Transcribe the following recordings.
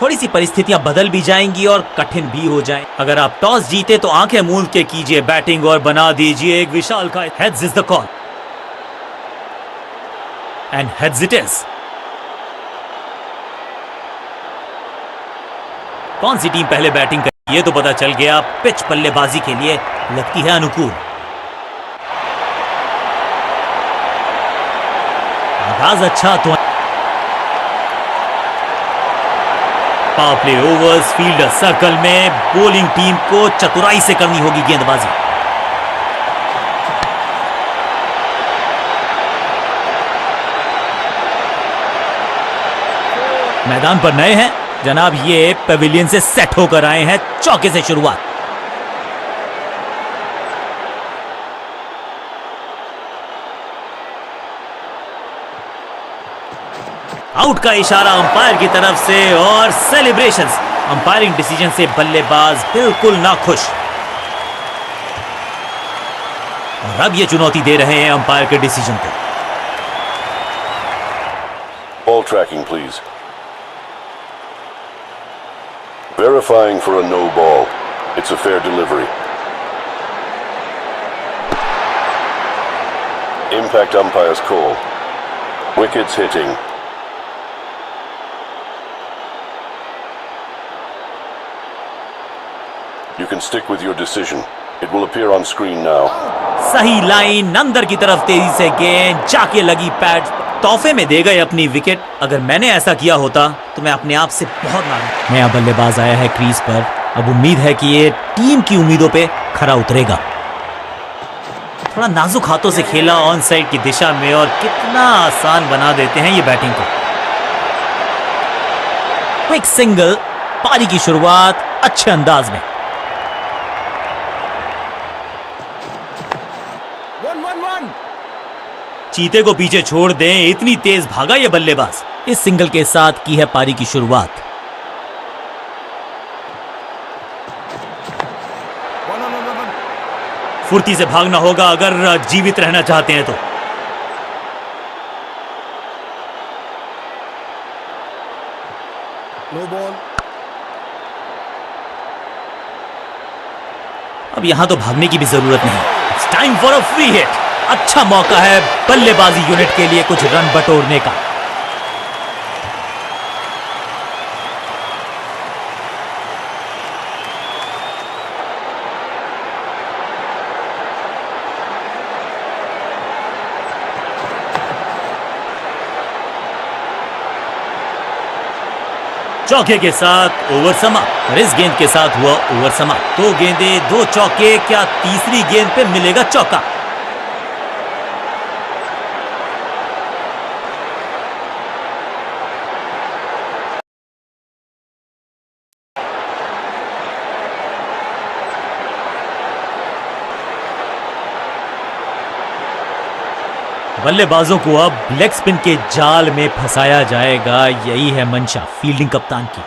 थोड़ी सी परिस्थितियां बदल भी जाएंगी और कठिन भी हो जाएं। अगर आप टॉस जीते तो आंखें मूंद के कीजिए बैटिंग और बना दीजिए एक विशाल का heads is the call and heads it is. कौन सी टीम पहले बैटिंग करेगी ये तो पता चल गया। पिच बल्लेबाजी के लिए लगती है अनुकूल। आगाज अच्छा तो power play overs, fielder circle में, बॉलिंग टीम को चतुराई से करनी होगी गेंदबाजी। मैदान पर नए हैं जनाब, ये पेविलियन से सेट होकर आए हैं। चौके से शुरुआत। आउट का इशारा अंपायर की तरफ से और सेलिब्रेशंस। अंपायरिंग डिसीजन से बल्लेबाज बिल्कुल ना खुश और अब ये चुनौती दे रहे हैं अंपायर के डिसीजन को। Ball tracking, please. Verifying for a no ball. It's a fair delivery. Impact umpire's call. Wickets hitting. You can stick with your decision. It will appear on screen now. सही line, अंदर की तरफ तेजी से गेंद जाके लगी पैड। तोहफे में दे गए अपनी विकेट। अगर मैंने ऐसा किया होता तो मैं अपने आप से बहुत नाराज। नया बल्लेबाज आया है क्रीज पर। अब उम्मीद है कि ये टीम की उम्मीदों पे खरा उतरेगा। थोड़ा नाजुक हाथों से खेला ऑन साइड की दिशा में और कितना आसान बना देते हैं ये बैटिंग को। क्विक सिंगल, पारी की शुरुआत अच्छे अंदाज में। चीते को पीछे छोड़ दें, इतनी तेज भागा ये बल्लेबाज। इस सिंगल के साथ की है पारी की शुरुआत। फुर्ती से भागना होगा अगर जीवित रहना चाहते हैं तो। No ball. अब यहां तो भागने की भी जरूरत नहीं। It's time for a free hit. अच्छा मौका है बल्लेबाजी यूनिट के लिए कुछ रन बटोरने का। चौके के साथ ओवर समाप्त और इस गेंद के साथ हुआ ओवर समाप्त। 2 गेंदें 2 चौके, क्या तीसरी गेंद पे मिलेगा चौका? बल्लेबाजों को अब लेग स्पिन के जाल में फंसाया जाएगा। यही है मंशा फील्डिंग कप्तान की।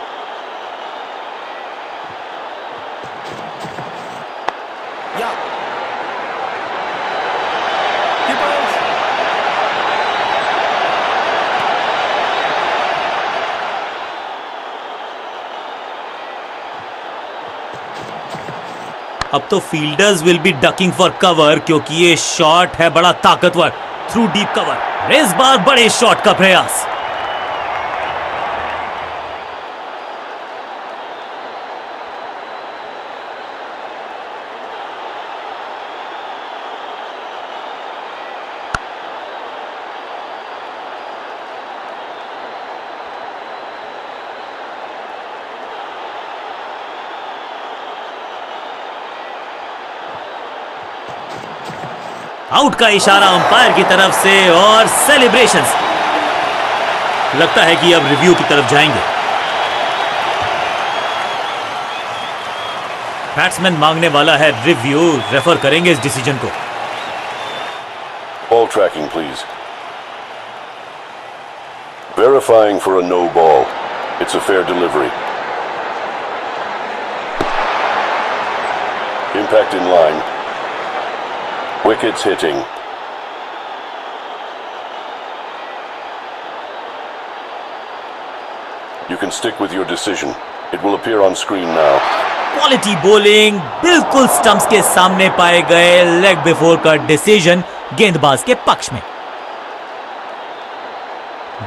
अब तो fielders will be ducking for cover क्योंकि ये शॉट है बड़ा ताकतवर थ्रू डीप कवर। इस बार बड़े शॉट का प्रयास। आउट का इशारा अंपायर की तरफ से और सेलिब्रेशंस। लगता है कि अब रिव्यू की तरफ जाएंगे। बैट्समैन मांगने वाला है रिव्यू। रेफर करेंगे इस डिसीजन को। Ball tracking, please. Verifying for a no ball. It's a fair delivery. Impact in line. Wickets hitting. You can stick with your decision. It will appear on screen now. Quality bowling, बिल्कुल stumps के सामने पाए गए leg before का decision गेंदबाज के पक्ष में।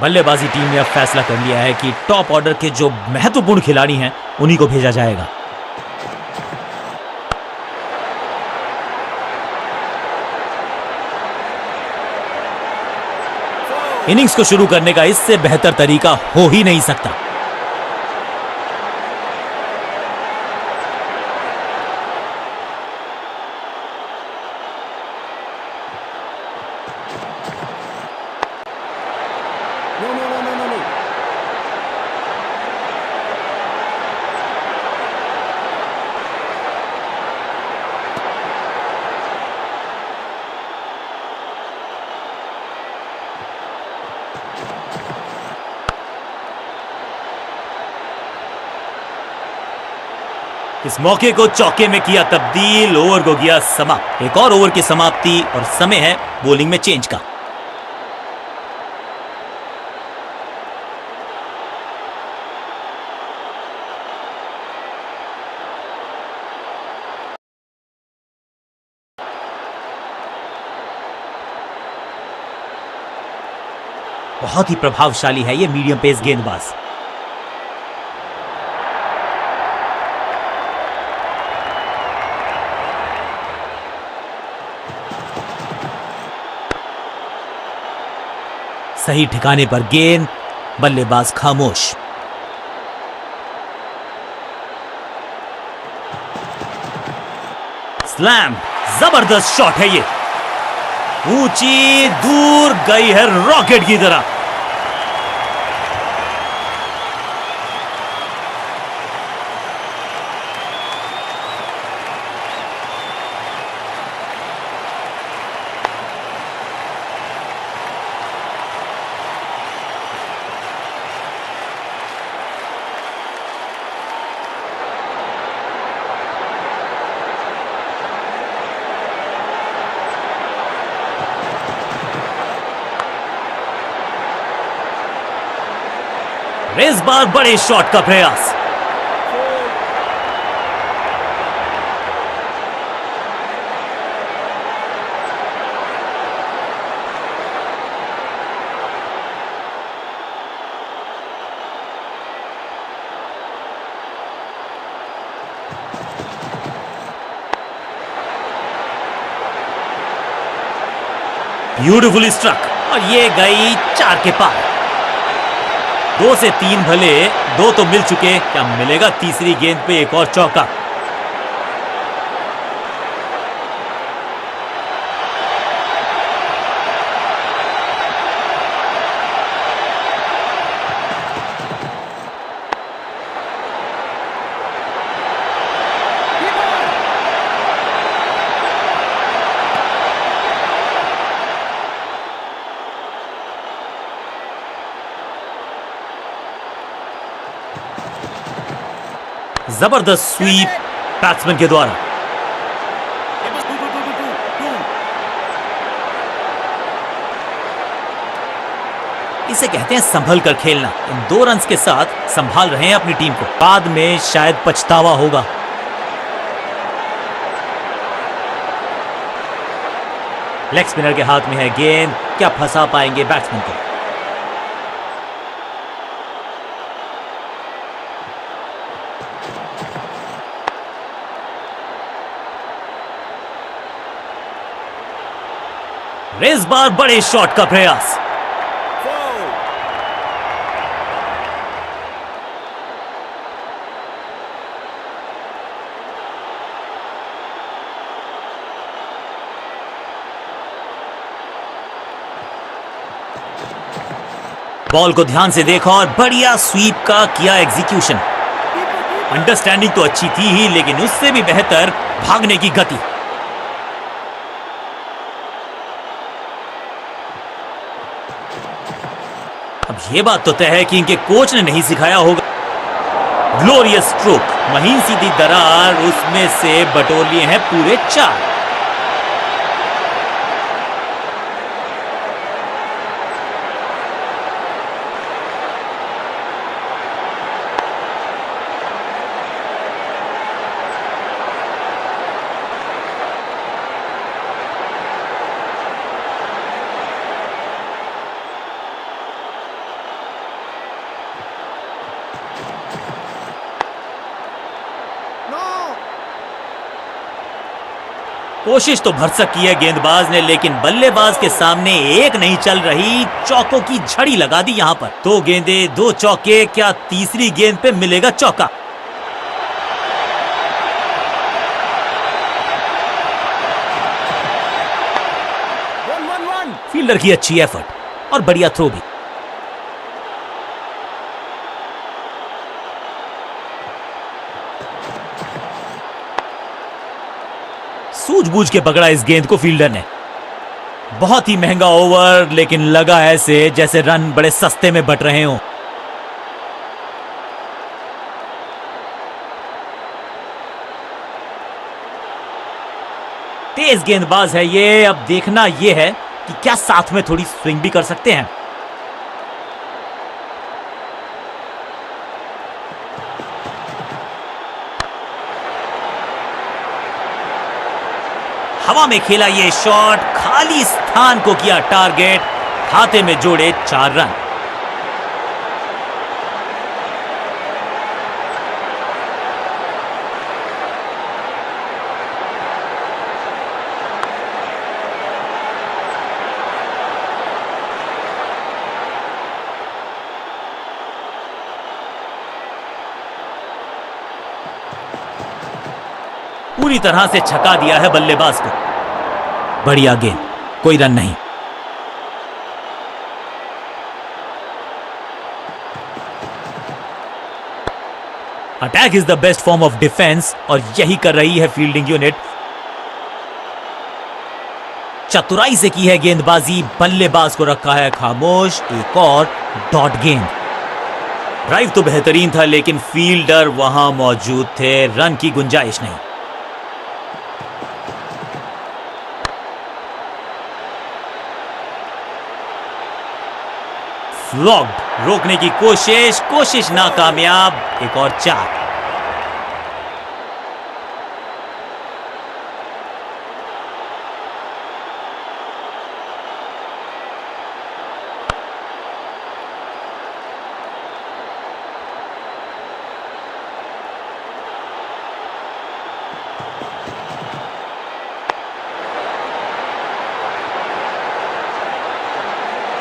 बल्लेबाजी टीम ने अब फैसला कर लिया है कि टॉप ऑर्डर के जो महत्वपूर्ण खिलाड़ी हैं उन्हीं को भेजा जाएगा। इनिंग्स को शुरू करने का इससे बेहतर तरीका हो ही नहीं सकता। इस मौके को चौके में किया तब्दील, ओवर को किया समाप्त। एक और ओवर की समाप्ति और समय है बॉलिंग में चेंज का। बहुत ही प्रभावशाली है ये मीडियम पेस गेंदबाज। सही ठिकाने पर गेंद, बल्लेबाज खामोश। स्लैम, जबरदस्त शॉट है ये, ऊंची दूर गई है रॉकेट की तरह। इस बार बड़े शॉट का प्रयास। ब्यूटीफुली स्ट्रक और ये गई 4 के पार। 2 से 3 भले, 2 तो मिल चुके, क्या मिलेगा तीसरी गेंद पे एक और चौका। जबरदस्त स्वीप बैट्समैन के द्वारा। इसे कहते हैं संभल कर खेलना। इन 2 रन्स के साथ संभाल रहे हैं अपनी टीम को, बाद में शायद पछतावा होगा। लेग स्पिनर के हाथ में है गेंद, क्या फंसा पाएंगे बैट्समैन को। इस बार बड़े शॉट का प्रयास। बॉल को ध्यान से देखा और बढ़िया स्वीप का किया एग्जीक्यूशन। अंडरस्टैंडिंग तो अच्छी थी ही, लेकिन उससे भी बेहतर भागने की गति। अब यह बात तो तय है कि इनके कोच ने नहीं सिखाया होगा। ग्लोरियस स्ट्रोक, महीन सीधी दरार, उसमें से बटोर लिए हैं पूरे 4। कोशिश तो भरसक की है गेंदबाज ने, लेकिन बल्लेबाज के सामने एक नहीं चल रही, चौकों की झड़ी लगा दी यहां पर। 2 गेंदे 2 चौके, क्या तीसरी गेंद पे मिलेगा चौका? फील्डर की अच्छी एफर्ट और बढ़िया थ्रो भी। सूझबूझ के पकड़ा इस गेंद को फील्डर ने। बहुत ही महंगा ओवर, लेकिन लगा ऐसे जैसे रन बड़े सस्ते में बट रहे हों। तेज गेंदबाज है ये, अब देखना यह है कि क्या साथ में थोड़ी स्विंग भी कर सकते हैं। हवा में खेला ये शॉट, खाली स्थान को किया टारगेट, खाते में जोड़े 4 रन। पूरी तरह से छका दिया है बल्लेबाज को। बढ़िया गेंद, कोई रन नहीं। Attack is the best form of defence, और यही कर रही है फील्डिंग यूनिट। चतुराई से की है गेंदबाजी, बल्लेबाज को रखा है खामोश। एक और डॉट गेंद। ड्राइव तो बेहतरीन था, लेकिन फील्डर वहां मौजूद थे, रन की गुंजाइश नहीं। फ्लॉग्ड, रोकने की कोशिश नाकामयाब। एक और 4।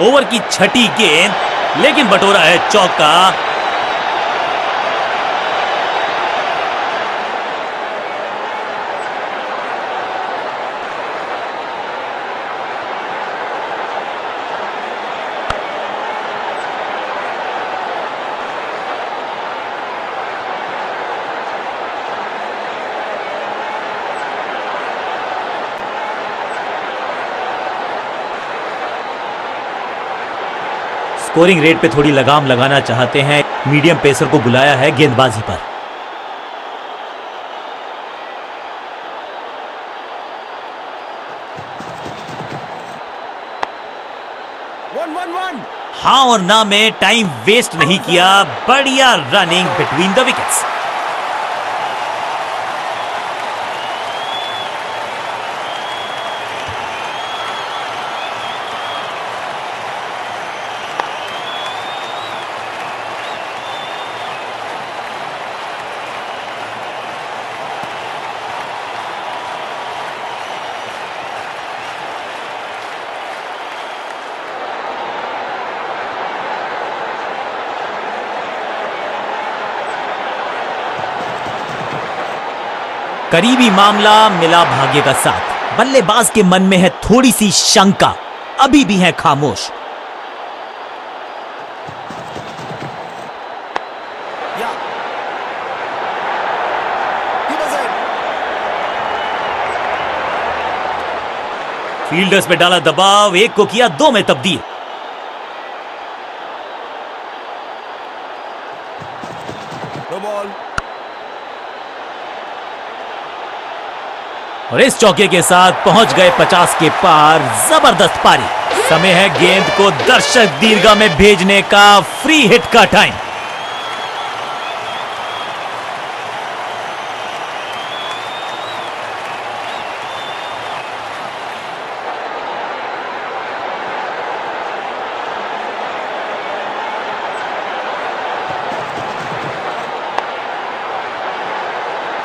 ओवर की छठी गेंद, लेकिन बटोरा है चौका। स्कोरिंग रेट पे थोड़ी लगाम लगाना चाहते हैं, मीडियम पेसर को बुलाया है गेंदबाजी पर। हाँ और ना में टाइम वेस्ट नहीं किया, बढ़िया रनिंग बिटवीन द विकेट्स। करीबी मामला मिला भाग्य का साथ। बल्लेबाज के मन में है थोड़ी सी शंका, अभी भी है खामोश। फील्डर्स पे डाला दबाव, एक को किया 2 में तब्दील। और इस चौके के साथ पहुंच गए 50 के पार। जबरदस्त पारी। समय है गेंद को दर्शक दीर्घा में भेजने का, फ्री हिट का टाइम।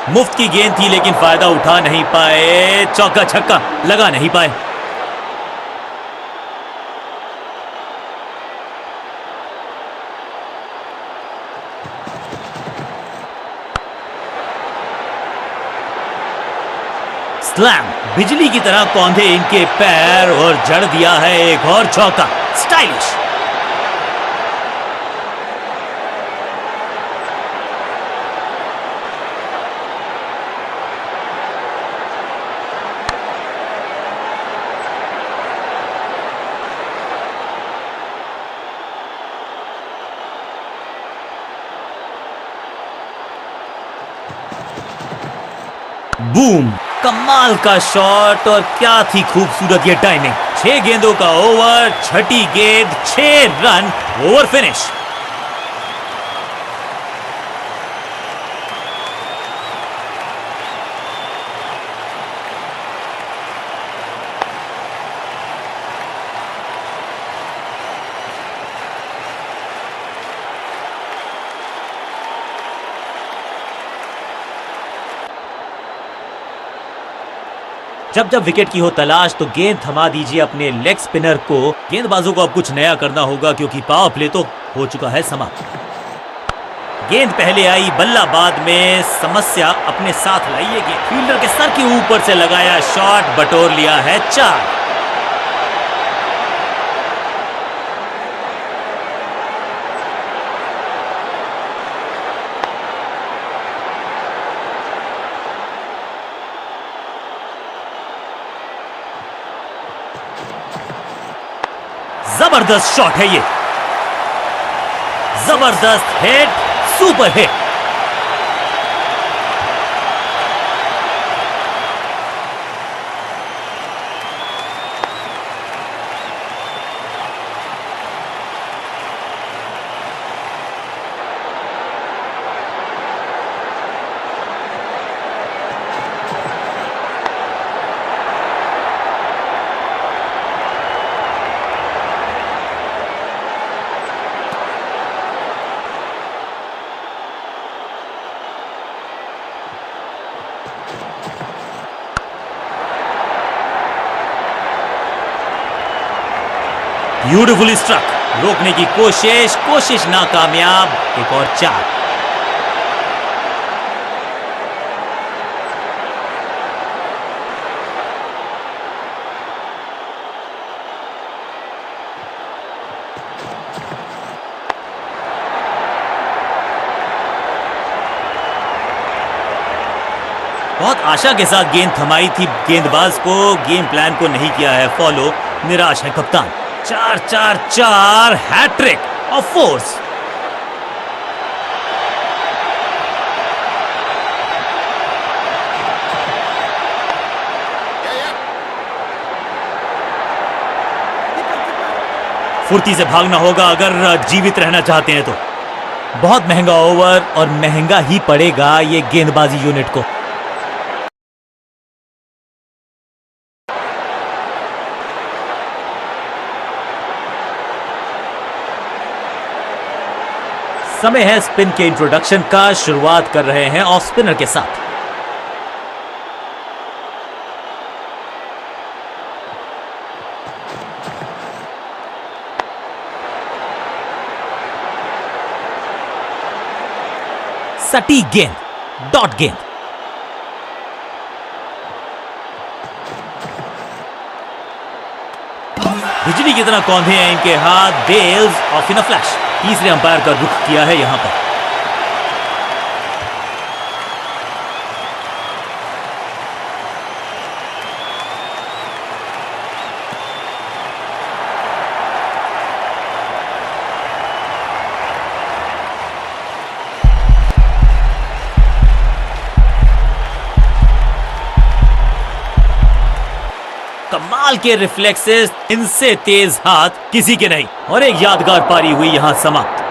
मुफ्त की गेंद थी लेकिन फायदा उठा नहीं पाए, चौका छक्का लगा नहीं पाए। स्लैम, बिजली की तरह कौंधे इनके पैर और जड़ दिया है एक और चौका। स्टाइलिश। बूम, कमाल का शॉट और क्या थी खूबसूरत ये टाइमिंग। 6 गेंदों का ओवर, छठी गेंद 6 रन, ओवर फिनिश। जब जब विकेट की हो तलाश तो गेंद थमा दीजिए अपने लेग स्पिनर को। गेंदबाजों को अब कुछ नया करना होगा क्योंकि पावर प्ले तो हो चुका है समाप्त। गेंद पहले आई, बल्ला बाद में, समस्या अपने साथ लाइए। गेंद फील्डर के सर के ऊपर से लगाया शॉट, बटोर लिया है 4। जबरदस्त शॉट है ये, जबरदस्त hit, super hit. Beautifully struck, रोकने की कोशिश नाकामयाब। एक और 4। बहुत आशा के साथ गेंद थमाई थी गेंदबाज को, गेम प्लान को नहीं किया है फॉलो, निराश है कप्तान। 4-4-4, हैट्रिक ऑफ फोर्स। फुर्ती से भागना होगा अगर जीवित रहना चाहते हैं तो। बहुत महंगा ओवर और महंगा ही पड़ेगा ये गेंदबाजी यूनिट को। समय है स्पिन के इंट्रोडक्शन का। शुरुआत कर रहे हैं ऑफ स्पिनर के साथ। सटीक गेंद, डॉट गेंद। बिजली की तरह कौंधे हैं इनके हाथ। Bails off in a flash. तीसरे अंपायर का रुख किया है यहां पर। कमाल के रिफ्लेक्सेस, इनसे तेज हाथ किसी के नहीं। और एक यादगार पारी हुई यहां समाप्त।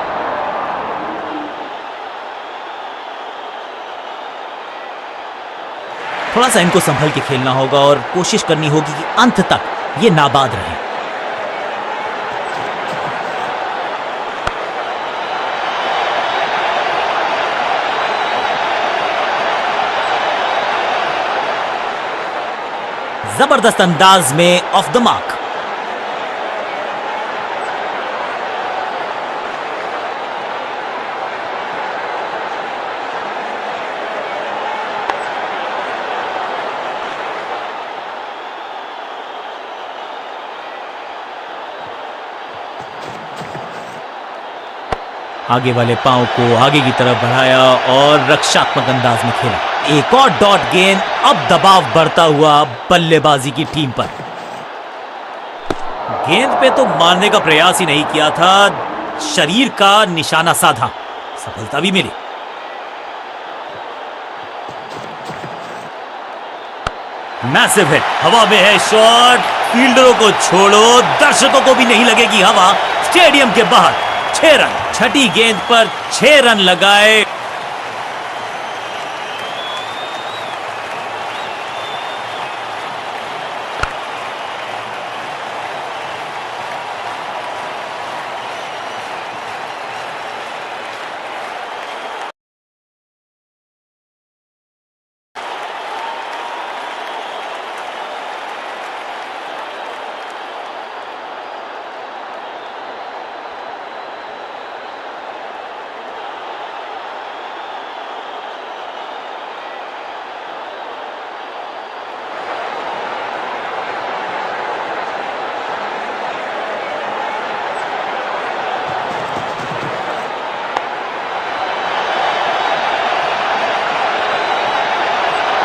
थोड़ा सा इनको संभल के खेलना होगा और कोशिश करनी होगी कि अंत तक ये नाबाद रहे। जबरदस्त अंदाज में ऑफ द मार्क। आगे वाले पांव को आगे की तरफ बढ़ाया और रक्षात्मक अंदाज में खेला। एक और डॉट गेंद, अब दबाव बढ़ता हुआ बल्लेबाजी की टीम पर। गेंद पे तो मारने का प्रयास ही नहीं किया था, शरीर का निशाना साधा, सफलता भी मिली। मैसिव हिट, हवा में है शॉट, फील्डरों को छोड़ो, दर्शकों को भी नहीं लगेगी हवा। स्टेडियम के बाहर 6 रन, छठी गेंद पर 6 रन लगाए।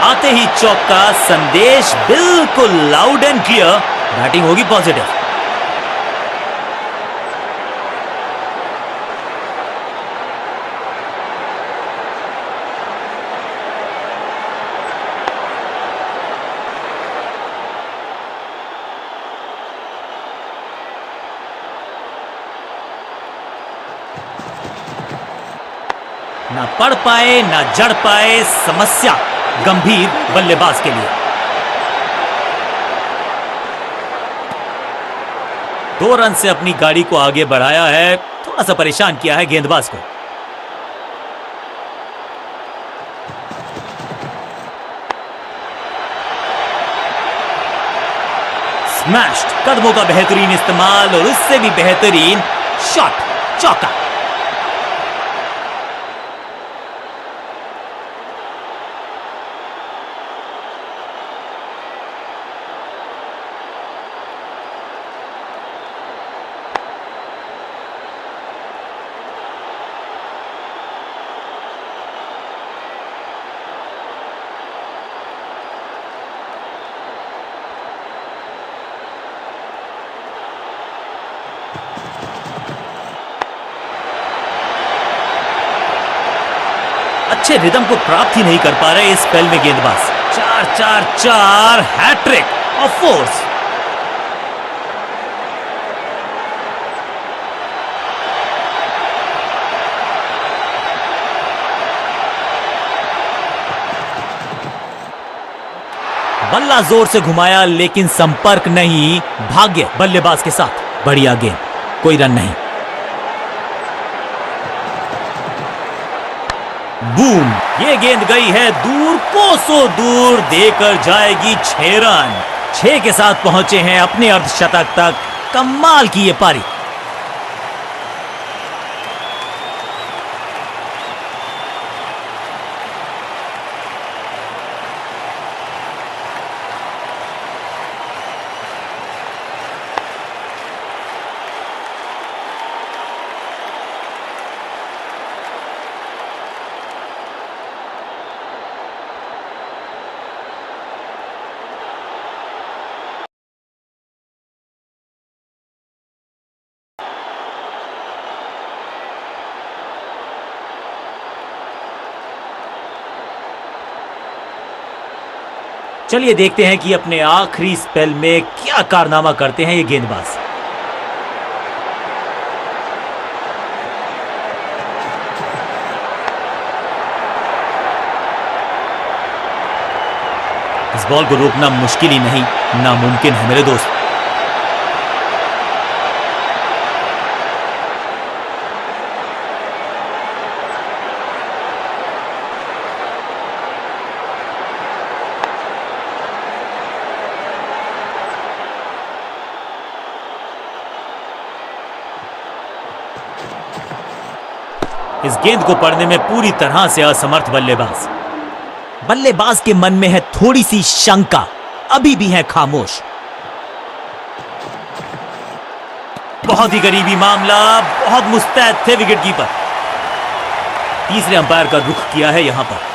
आते ही चौका, संदेश बिल्कुल लाउड एंड क्लियर, बैटिंग होगी पॉजिटिव। ना पढ़ पाए ना जड़ पाए, समस्या गंभीर बल्लेबाज के लिए। 2 रन से अपनी गाड़ी को आगे बढ़ाया है, थोड़ा सा परेशान किया है गेंदबाज को। स्मैश्ड, कदमों का बेहतरीन इस्तेमाल और उससे भी बेहतरीन शॉट, चौका। अच्छे रिदम को प्राप्त ही नहीं कर पा रहे इस स्पेल में गेंदबाज। 4-4-4 हैट्रिक ऑफ फोर्स। बल्ला जोर से घुमाया लेकिन संपर्क नहीं, भाग्य बल्लेबाज के साथ। बढ़िया गेंद, कोई रन नहीं। बूम, ये गेंद गई है दूर, कोसों दूर, देकर जाएगी 6 रन। 6 के साथ पहुंचे हैं अपने अर्धशतक तक। कमाल की ये पारी। चलिए देखते हैं कि अपने आखिरी स्पेल में क्या कारनामा करते हैं ये गेंदबाज। इस बॉल को रोकना मुश्किल ही नहीं, नामुमकिन है मेरे दोस्त। इस गेंद को पढ़ने में पूरी तरह से असमर्थ बल्लेबाज। बल्लेबाज के मन में है थोड़ी सी शंका, अभी भी है खामोश। बहुत ही करीबी मामला, बहुत मुस्तैद थे विकेटकीपर। तीसरे अंपायर का रुख किया है यहां पर।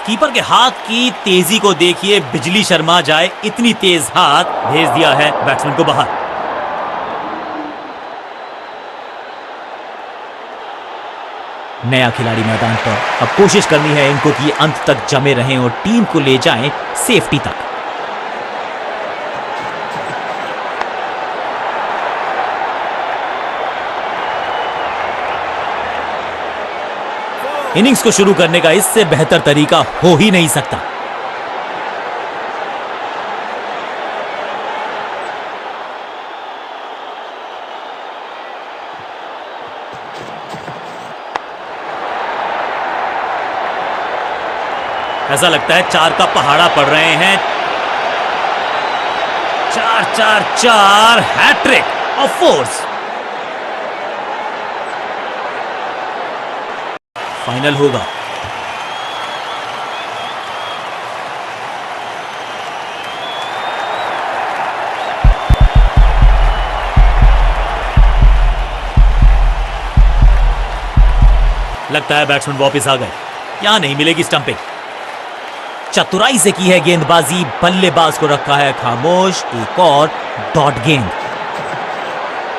कीपर के हाथ की तेजी को देखिए, बिजली शर्मा जाए इतनी तेज हाथ भेज दिया है बैट्समैन को बाहर। नया खिलाड़ी मैदान पर, अब कोशिश करनी है इनको कि अंत तक जमे रहें और टीम को ले जाएं सेफ्टी तक। इनिंग्स को शुरू करने का इससे बेहतर तरीका हो ही नहीं सकता। ऐसा लगता है 4 का पहाड़ा पड़ रहे हैं। 4-4-4 हैट्रिक ऑफ फोर्स। फाइनल होगा। लगता है बैट्समैन वापस आ गए। यहां नहीं मिलेगी स्टंपिंग। चतुराई से की है गेंदबाजी, बल्लेबाज को रखा है खामोश। एक और डॉट गेंद।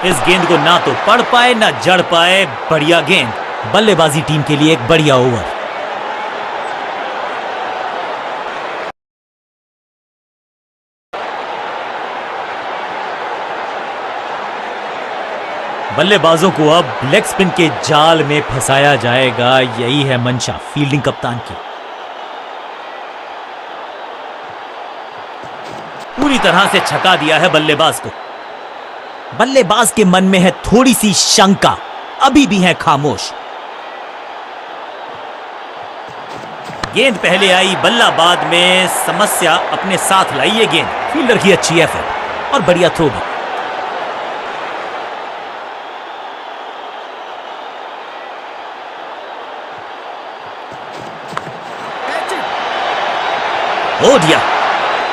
इस गेंद को ना तो पढ़ पाए ना जड़ पाए। बढ़िया गेंद, बल्लेबाजी टीम के लिए एक बढ़िया ओवर। बल्लेबाजों को अब लेग स्पिन के जाल में फंसाया जाएगा। यही है मंशा फील्डिंग कप्तान की। पूरी तरह से छका दिया है बल्लेबाज को। बल्लेबाज के मन में है थोड़ी सी शंका, अभी भी है खामोश। गेंद पहले आई, बल्ला बाद में। समस्या अपने साथ लाई ये गेंद। फील्डर की अच्छी एफर्ट और बढ़िया थ्रो भी। हो दिया।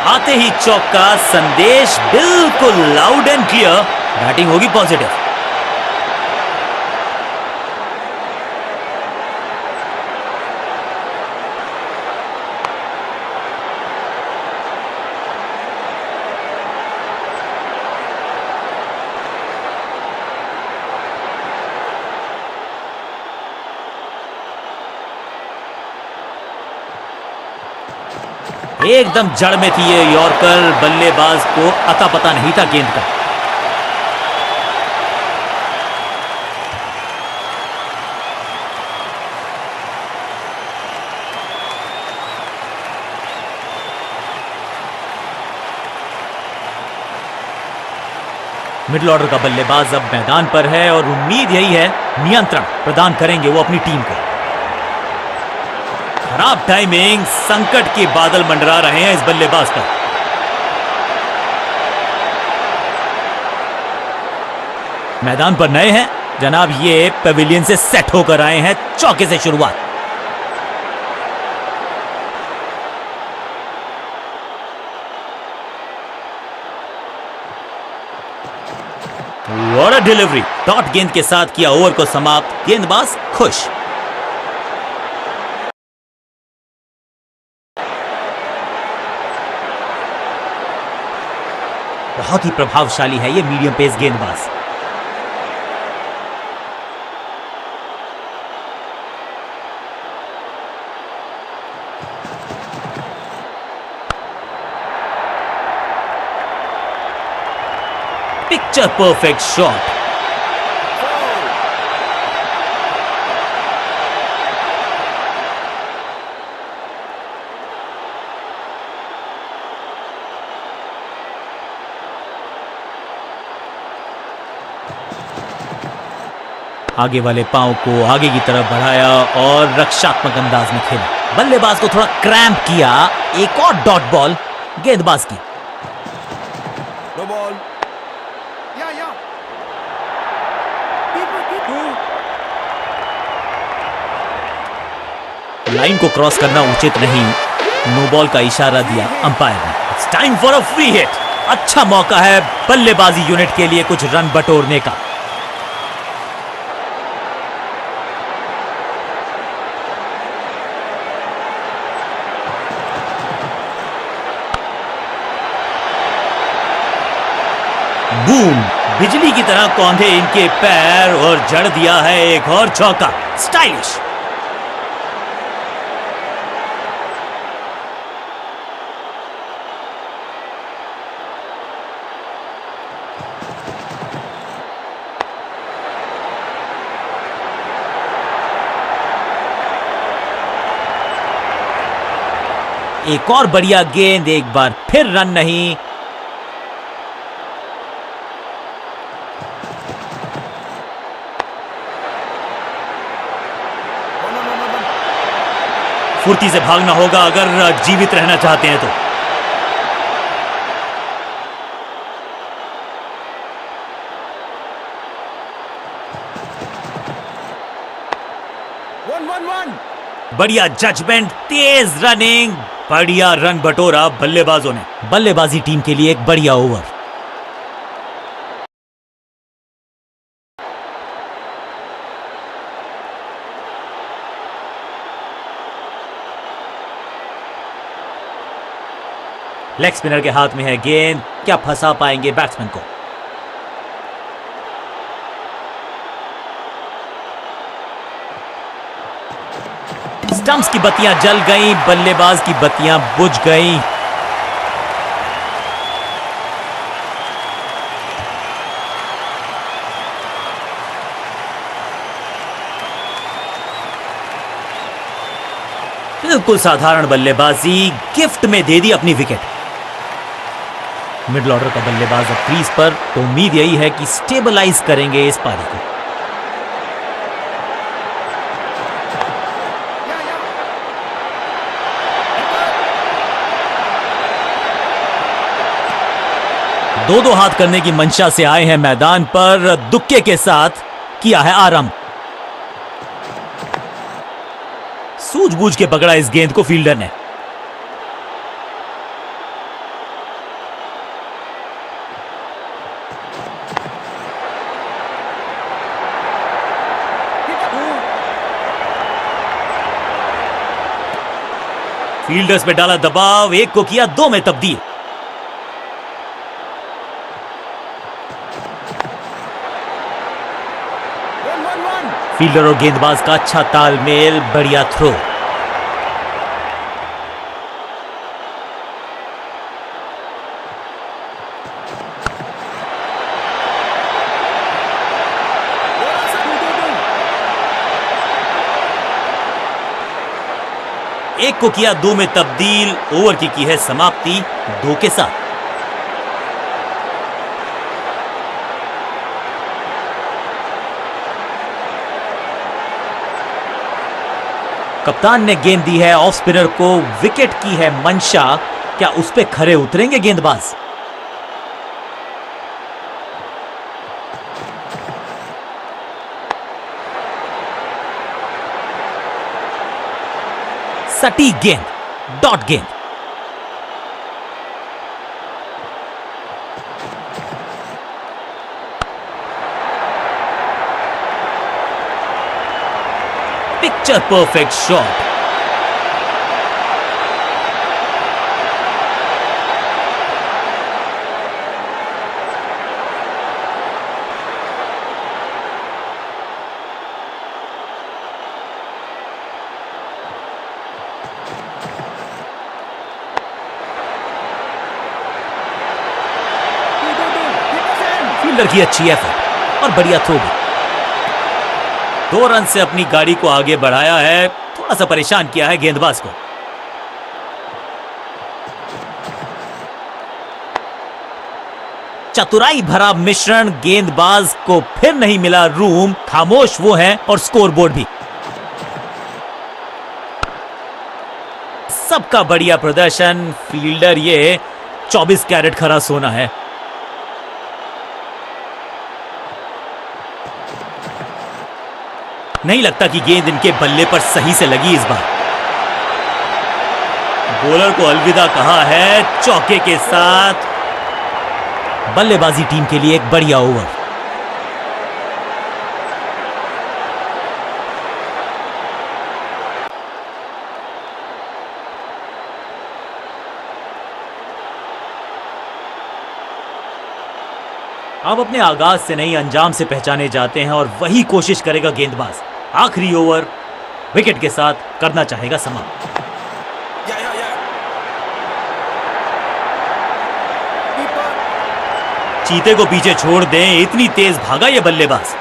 आते ही चौका। संदेश बिल्कुल लाउड एंड क्लियर। बैटिंग होगी पॉजिटिव। एकदम जड़ में थी ये यॉर्कर। बल्लेबाज को अता पता नहीं था गेंद का। मिडिल ऑर्डर का बल्लेबाज अब मैदान पर है और उम्मीद यही है नियंत्रण प्रदान करेंगे वो अपनी टीम को। खराब टाइमिंग, संकट के बादल मंडरा रहे हैं इस बल्लेबाज पर। मैदान पर नए हैं जनाब, ये पेविलियन से सेट होकर आए हैं। चौके से शुरुआत। What a delivery. डॉट गेंद के साथ किया ओवर को समाप्त। गेंदबाज खुश। बहुत ही प्रभावशाली है ये मीडियम पेस गेंदबाज। Picture perfect shot. आगे वाले पांव को आगे की तरफ बढ़ाया और रक्षात्मक अंदाज में खेला। बल्लेबाज को थोड़ा क्रैम्प किया। एक और डॉट बॉल गेंदबाज की। No ball. Yeah. लाइन को क्रॉस करना उचित नहीं, नो बॉल का इशारा दिया अंपायर ने। It's time for a free hit. अच्छा मौका है बल्लेबाजी यूनिट के लिए कुछ रन बटोरने का। बूम, बिजली की तरह कौंधे इनके पैर और जड़ दिया है एक और चौका। स्टाइलिश। एक और बढ़िया गेंद, एक बार फिर रन नहीं। No. फुर्ती से भागना होगा अगर जीवित रहना चाहते हैं तो। One. बढ़िया जजमेंट, तेज रनिंग, बढ़िया रन बटोरा बल्लेबाजों ने। बल्लेबाजी टीम के लिए एक बढ़िया ओवर। लेग स्पिनर के हाथ में है गेंद, क्या फंसा पाएंगे बैट्समैन को? स्टंप्स की बत्तियां जल गईं, बल्लेबाज की बत्तियां बुझ गईं। बिल्कुल साधारण बल्लेबाजी, गिफ्ट में दे दी अपनी विकेट। मिडिल ऑर्डर का बल्लेबाज अब क्रीज पर, तो उम्मीद यही है कि स्टेबलाइज करेंगे इस पारी को। दो हाथ करने की मंशा से आए हैं मैदान पर, दुक्के के साथ किया है आरंभ। सूझबूझ के पकड़ा इस गेंद को फील्डर ने। फील्डर्स पे डाला दबाव, एक को किया दो में तब्दील। फील्डर और गेंदबाज का अच्छा तालमेल, बढ़िया थ्रो। एक को किया दो में तब्दील, ओवर की है समाप्ति 2 के साथ। कप्तान ने गेंद दी है ऑफ स्पिनर को, विकेट की है मंशा, क्या उस पे खरे उतरेंगे गेंदबाज? सटीक गेंद, डॉट गेंद। Picture perfect shot. फील्डर की अच्छी एफर्ट और बढ़िया थ्रो भी। 2 रन से अपनी गाड़ी को आगे बढ़ाया है, थोड़ा सा परेशान किया है गेंदबाज को। चतुराई भरा मिश्रण, गेंदबाज को फिर नहीं मिला रूम, खामोश वो है और स्कोरबोर्ड भी। सबका बढ़िया प्रदर्शन, फील्डर ये 24 कैरेट खरा सोना है। नहीं लगता कि गेंद इनके बल्ले पर सही से लगी इस बार। बॉलर को अलविदा कहा है चौके के साथ। बल्लेबाजी टीम के लिए एक बढ़िया ओवर। अब अपने आगाज से नहीं अंजाम से पहचाने जाते हैं और वही कोशिश करेगा गेंदबाज। आखिरी ओवर विकेट के साथ करना चाहेगा समाप्त। Yeah, yeah, yeah. Keeper. चीते को पीछे छोड़ दें, इतनी तेज भागा ये बल्लेबाज।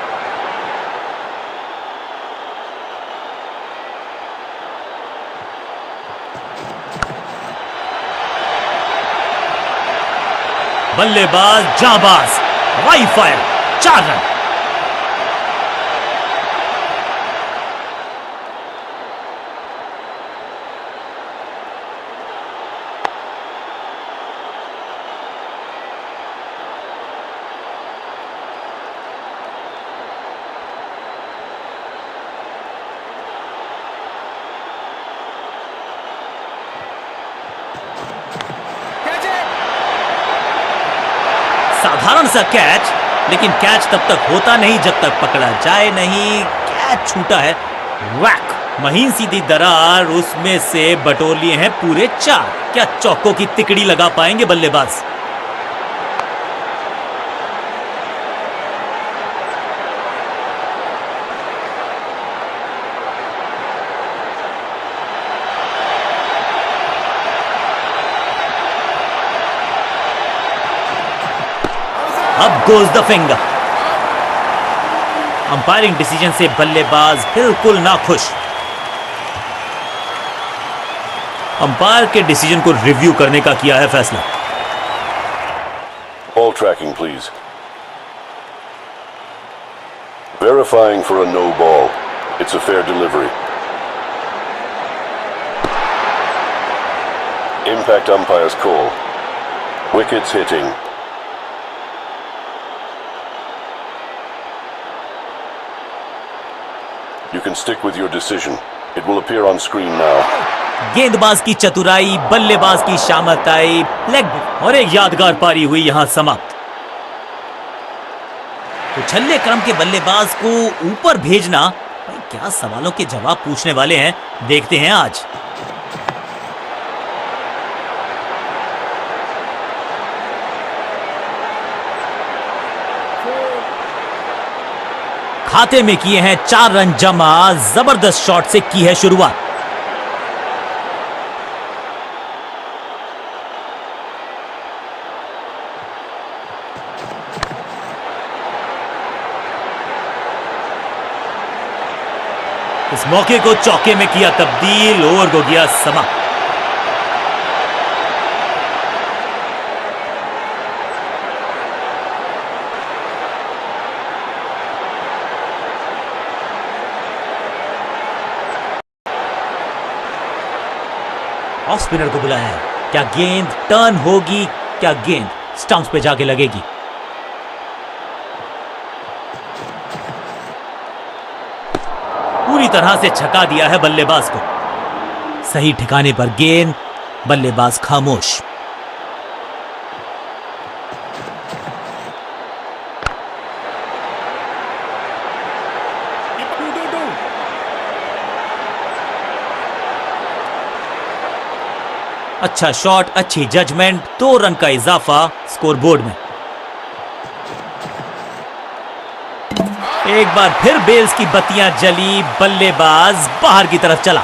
बल्लेबाज जाबाज, वाई फायर, 4 रन। Catch it. साधारण सा कैच, लेकिन कैच तब तक होता नहीं जब तक पकड़ा जाए नहीं। कैच छूटा है, वैक, महीन सीधी दरार, उसमें से बटोर लिए हैं पूरे 4। क्या चौकों की तिकड़ी लगा पाएंगे बल्लेबाज? अब goes the finger. Umpiring decision से बल्लेबाज बिल्कुल ना खुश। अंपायर के डिसीजन को रिव्यू करने का किया है फैसला। Ball tracking, please. Verifying for a no ball. It's a fair delivery. Impact umpire's call. Wickets hitting. You can stick with your decision. It will appear on screen now. गेंदबाज की चतुराई, बल्लेबाज की शामताई, लेग और एक यादगार पारी हुई यहां समाप्त। उछल्ले क्रम के बल्लेबाज को ऊपर भेजना, भाई क्या सवालों के जवाब पूछने वाले हैं, देखते हैं आज। खाते में किए हैं 4 रन जमा, जबरदस्त शॉट से की है शुरुआत। इस मौके को चौके में किया तब्दील, ओवर को किया समाप्त। ऑफ स्पिनर को बुलाया है। क्या गेंद टर्न होगी? क्या गेंद स्टंप्स पे जाके लगेगी? पूरी तरह से छका दिया है बल्लेबाज को। सही ठिकाने पर गेंद, बल्लेबाज खामोश। अच्छा शॉट, अच्छी जजमेंट, 2 रन का इजाफा स्कोरबोर्ड में। एक बार फिर बेल्स की बत्तियां जली, बल्लेबाज बाहर की तरफ चला।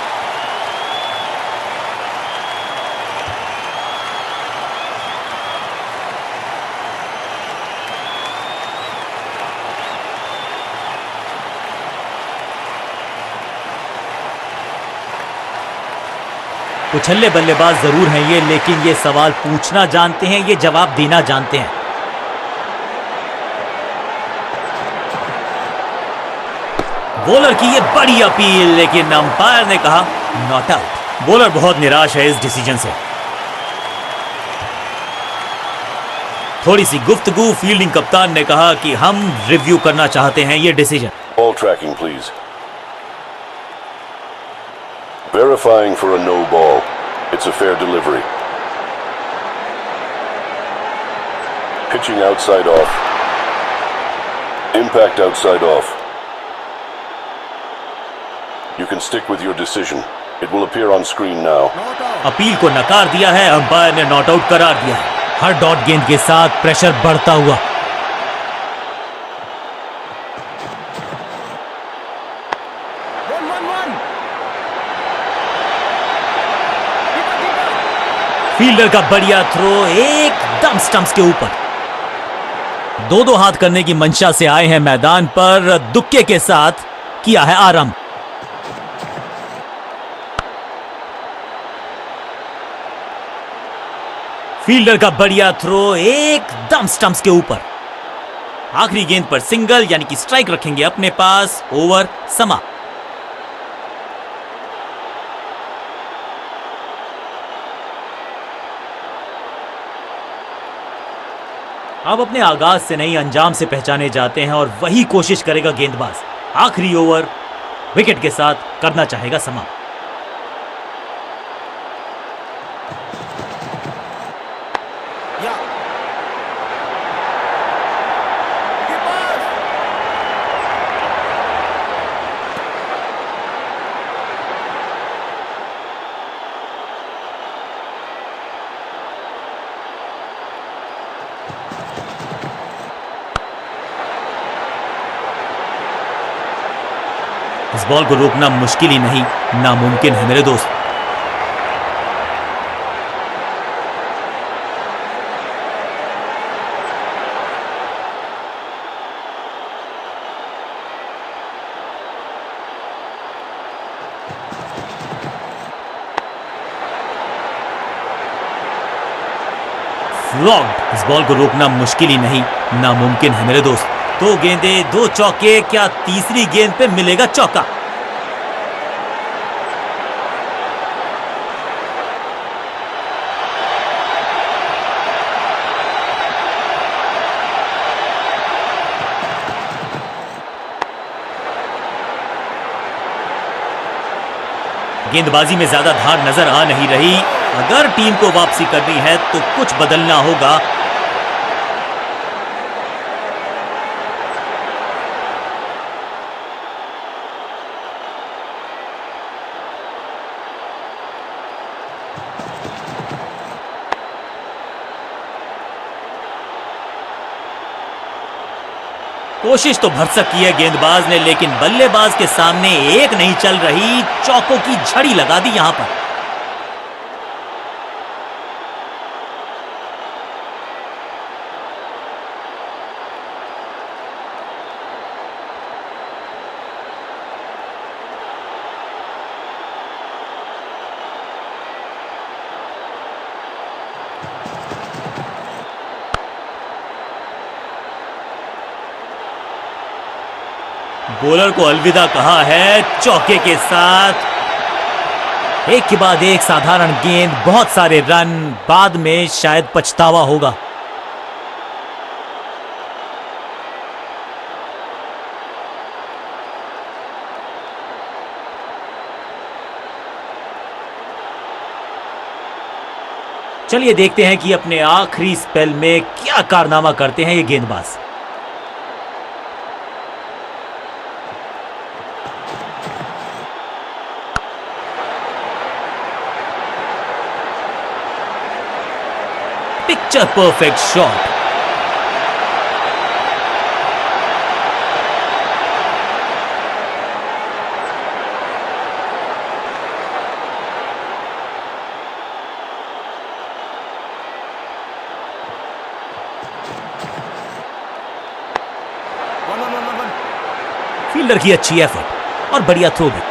उछल्ले बल्लेबाज जरूर हैं ये, लेकिन ये सवाल पूछना जानते हैं, ये जवाब देना जानते हैं। बॉलर की ये बड़ी अपील, लेकिन अंपायर ने कहा नॉट आउट। बॉलर बहुत निराश है इस डिसीजन से। थोड़ी सी गुफ्तगू, फील्डिंग कप्तान ने कहा कि हम रिव्यू करना चाहते हैं ये decision. Ball tracking, please. Verifying for a no ball. It's a fair delivery. Pitching outside off. Impact outside off. You can stick with your decision. It will appear on screen now. Not out. Appeal को नकार दिया है, umpire ने not out करार दिया है। हर dot गेंद के साथ प्रेशर बढ़ता हुआ। One one one. Keeper keeper. Fielder का बढ़िया थ्रो एकदम स्टंप्स के ऊपर। दो दो हाथ करने की मंशा से आए हैं मैदान पर, दुक्के के साथ किया है आरंभ। फील्डर का बढ़िया थ्रो एकदम स्टंप्स के ऊपर। आखिरी गेंद पर सिंगल यानी कि स्ट्राइक रखेंगे अपने पास। ओवर समाप्त। अब अपने आगाज से नहीं अंजाम से पहचाने जाते हैं और वही कोशिश करेगा गेंदबाज। आखिरी ओवर विकेट के साथ करना चाहेगा समाप्त। या कीपर। इस बॉल को रोकना मुश्किल ही नहीं, नामुमकिन है मेरे दोस्त। फ्लॉग्ड। इस बॉल को रोकना मुश्किल ही नहीं, नामुमकिन है मेरे दोस्त। दो गेंदे, दो चौके, क्या तीसरी गेंद पे मिलेगा चौका? गेंदबाजी में ज्यादा धार नजर आ नहीं रही। अगर टीम को वापसी करनी है तो कुछ बदलना होगा। कोशिश तो भरसक की है गेंदबाज ने, लेकिन बल्लेबाज के सामने एक नहीं चल रही। चौकों की झड़ी लगा दी यहां पर। बॉलर को अलविदा कहा है चौके के साथ। एक के बाद एक साधारण गेंद, बहुत सारे रन, बाद में शायद पछतावा होगा। चलिए देखते हैं कि अपने आखिरी स्पेल में क्या कारनामा करते हैं ये गेंदबाज। Picture perfect shot. One one one one. Fielder की अच्छी एफर्ट और बढ़िया थ्रो भी।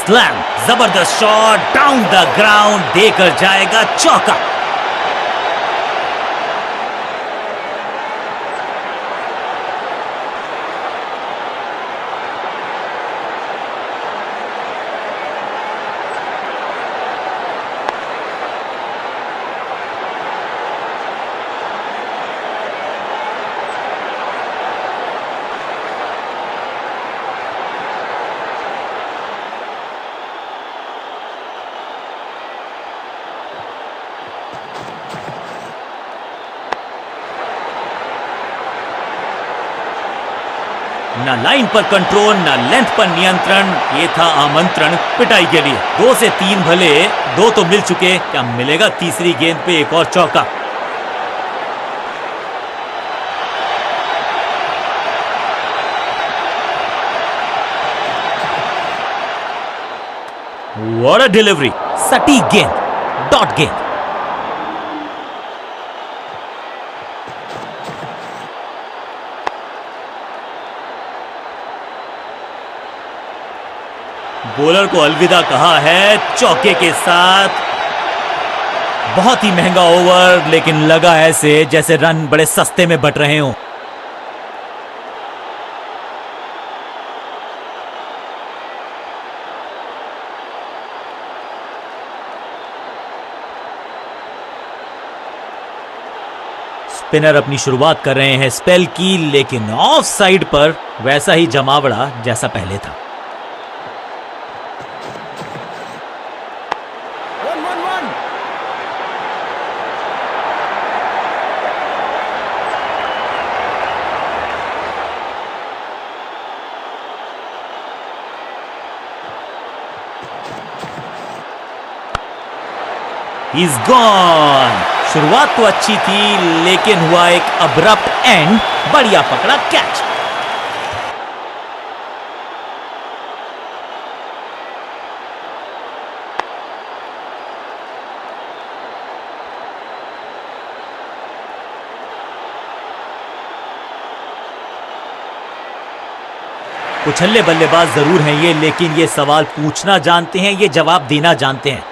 स्लैम, जबरदस्त शॉट डाउन द ग्राउंड, देकर जाएगा चौका। ना लाइन पर कंट्रोल, ना लेंथ पर नियंत्रण, ये था आमंत्रण पिटाई के लिए। 2 से 3 भले, 2 तो मिल चुके, क्या मिलेगा तीसरी गेंद पे एक और चौका। व्हाट अ डिलीवरी, सटीक गेंद, डॉट गेंद। बॉलर को अलविदा कहा है चौके के साथ। बहुत ही महंगा ओवर, लेकिन लगा ऐसे जैसे रन बड़े सस्ते में बट रहे हों। स्पिनर अपनी शुरुआत कर रहे हैं स्पेल की, लेकिन ऑफ साइड पर वैसा ही जमावड़ा जैसा पहले था। 1-1-1. He's gone. शुरुआत तो अच्छी थी, लेकिन हुआ एक अब्रप्ट एंड। बढ़िया पकड़ा कैच। उछल्ले बल्लेबाज जरूर हैं ये, लेकिन ये सवाल पूछना जानते हैं, ये जवाब देना जानते हैं।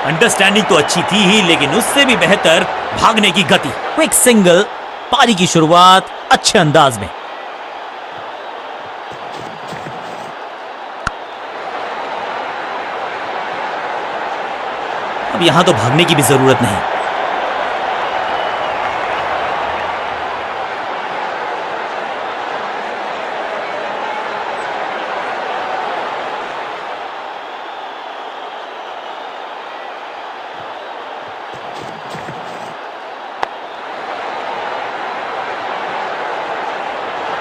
अंडरस्टैंडिंग तो अच्छी थी ही, लेकिन उससे भी बेहतर भागने की गति। क्विक सिंगल, पारी की शुरुआत अच्छे अंदाज में। अब यहां तो भागने की भी जरूरत नहीं।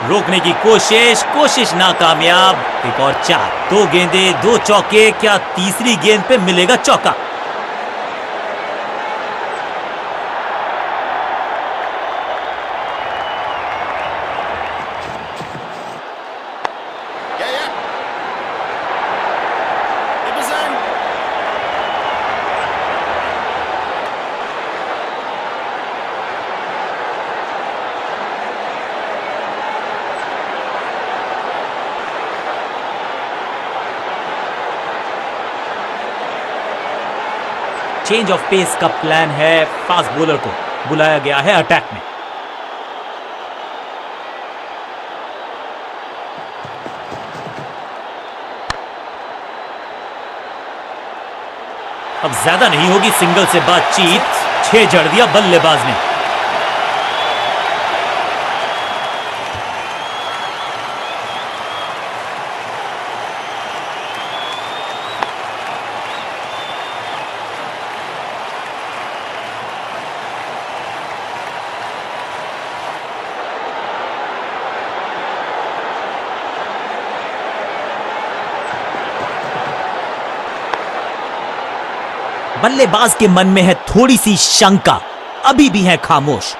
रोकने की कोशिश नाकामयाब। एक और 4, 2 गेंदे 2 चौके, क्या तीसरी गेंद पे मिलेगा चौका। Yeah. It was in. Change of pace का प्लान है। फास्ट बॉलर को बुलाया गया है अटैक में। अब ज्यादा नहीं होगी सिंगल से बातचीत। 6 जड़ दिया बल्लेबाज ने। बल्लेबाज के मन में है थोड़ी सी शंका, अभी भी है खामोश।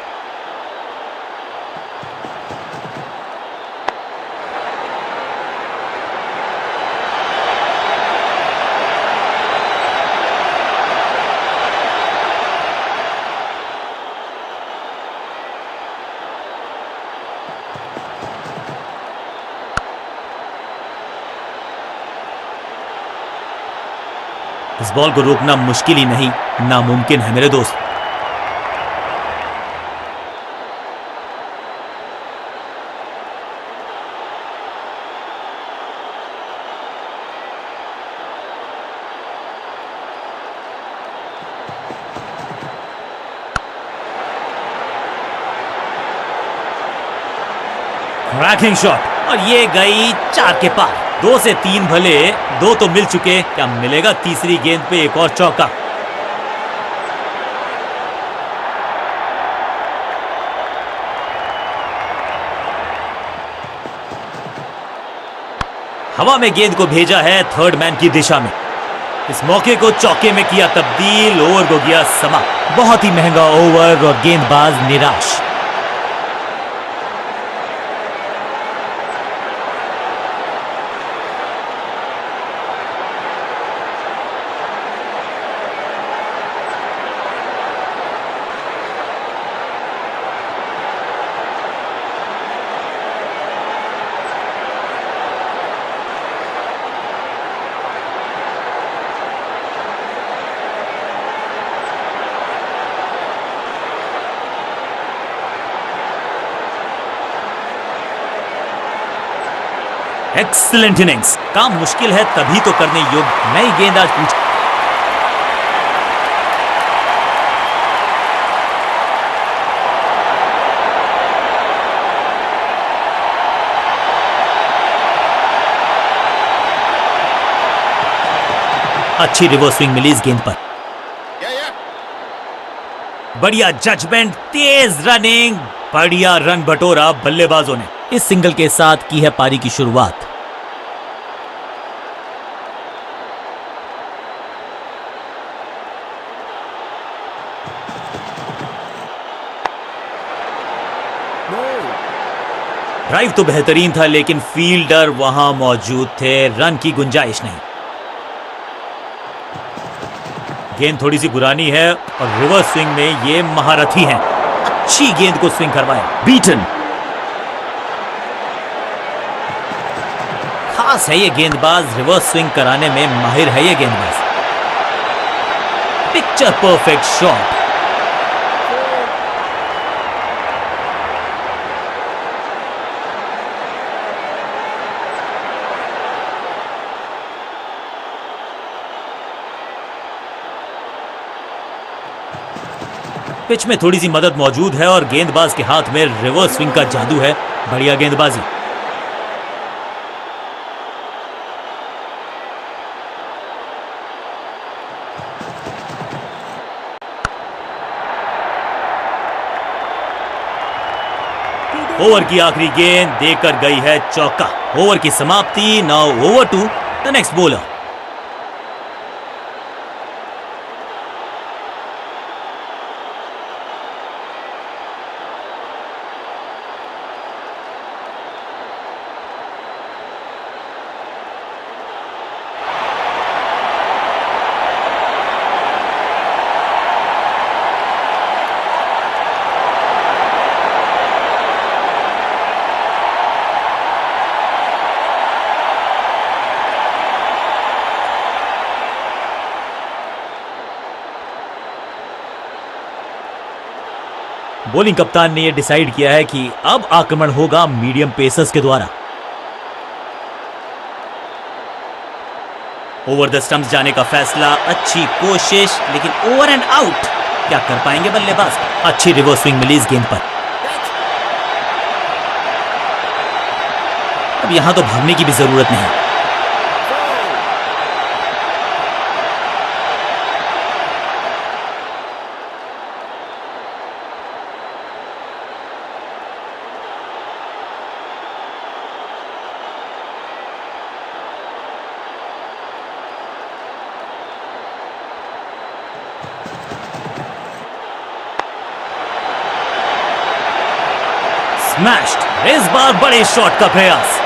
इस बॉल को रोकना मुश्किल ही नहीं, नामुमकिन है मेरे दोस्त। क्रैकिंग शॉट और ये गई 4 के पार। 2 से 3 भले, 2 तो मिल चुके, क्या मिलेगा तीसरी गेंद पे एक और चौका। हवा में गेंद को भेजा है थर्ड मैन की दिशा में। इस मौके को चौके में किया तब्दील, ओवर को किया समाप्त। बहुत ही महंगा ओवर और गेंदबाज निराश। Excellent innings. काम मुश्किल है तभी तो करने योग्य। नई गेंद आज पूछ। अच्छी रिवर्स स्विंग मिली इस गेंद पर। बढ़िया जजमेंट, तेज रनिंग, बढ़िया रन बटोरा बल्लेबाजों ने। इस सिंगल के साथ की है पारी की शुरुआत। ड्राइव तो बेहतरीन था लेकिन फील्डर वहां मौजूद थे, रन की गुंजाइश नहीं। गेंद थोड़ी सी पुरानी है और रिवर्स स्विंग में ये महारथी हैं। अच्छी गेंद को स्विंग करवाया। बीटन, खास है ये गेंदबाज, रिवर्स स्विंग कराने में माहिर है ये गेंदबाज। Picture perfect shot. पिच में थोड़ी सी मदद मौजूद है और गेंदबाज के हाथ में रिवर्स स्विंग का जादू है। बढ़िया गेंदबाजी। ओवर की आखिरी गेंद देकर गई है चौका। ओवर की समाप्ति। Now over to the next bowler. Bowling कप्तान ने यह डिसाइड किया है कि अब आक्रमण होगा मीडियम पेसर्स के द्वारा। ओवर द स्टंप्स जाने का फैसला। अच्छी कोशिश लेकिन ओवर एंड आउट। क्या कर पाएंगे बल्लेबाज? अच्छी रिवर्स स्विंग मिली इस गेंद पर। अब यहां तो भागने की भी जरूरत नहीं। स्मैश्ड। इस बार बड़े शॉट का प्रयास।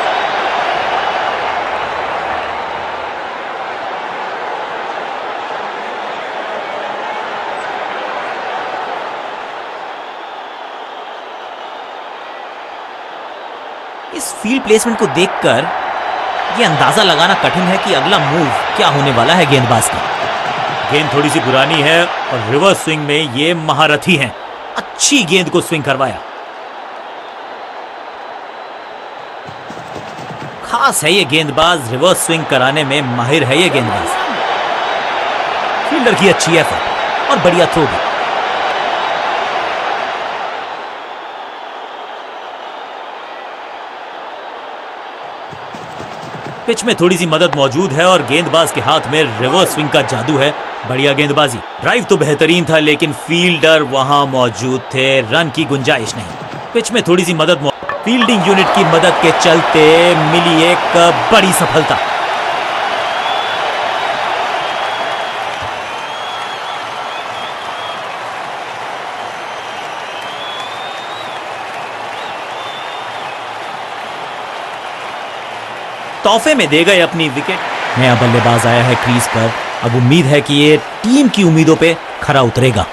इस फील्ड प्लेसमेंट को देखकर यह अंदाजा लगाना कठिन है कि अगला मूव क्या होने वाला है गेंदबाज का। गेंद थोड़ी सी पुरानी है और रिवर्स स्विंग में ये महारथी हैं। अच्छी गेंद को स्विंग करवाया। खास है ये गेंदबाज, रिवर्स स्विंग कराने में माहिर है ये गेंदबाज। फील्डर की अच्छी एफर्ट और बढ़िया थ्रो भी। पिच में थोड़ी सी मदद मौजूद है और गेंदबाज के हाथ में रिवर्स स्विंग का जादू है। बढ़िया गेंदबाजी। ड्राइव तो बेहतरीन था लेकिन फील्डर वहां मौजूद थे, रन की गुंजाइश नहीं। पिच में थोड़ी सी मदद, फील्डिंग यूनिट की मदद के चलते मिली एक बड़ी सफलता। तोहफे में दे गए अपनी विकेट। नया बल्लेबाज आया है क्रीज पर। अब उम्मीद है कि ये टीम की उम्मीदों पे खरा उतरेगा।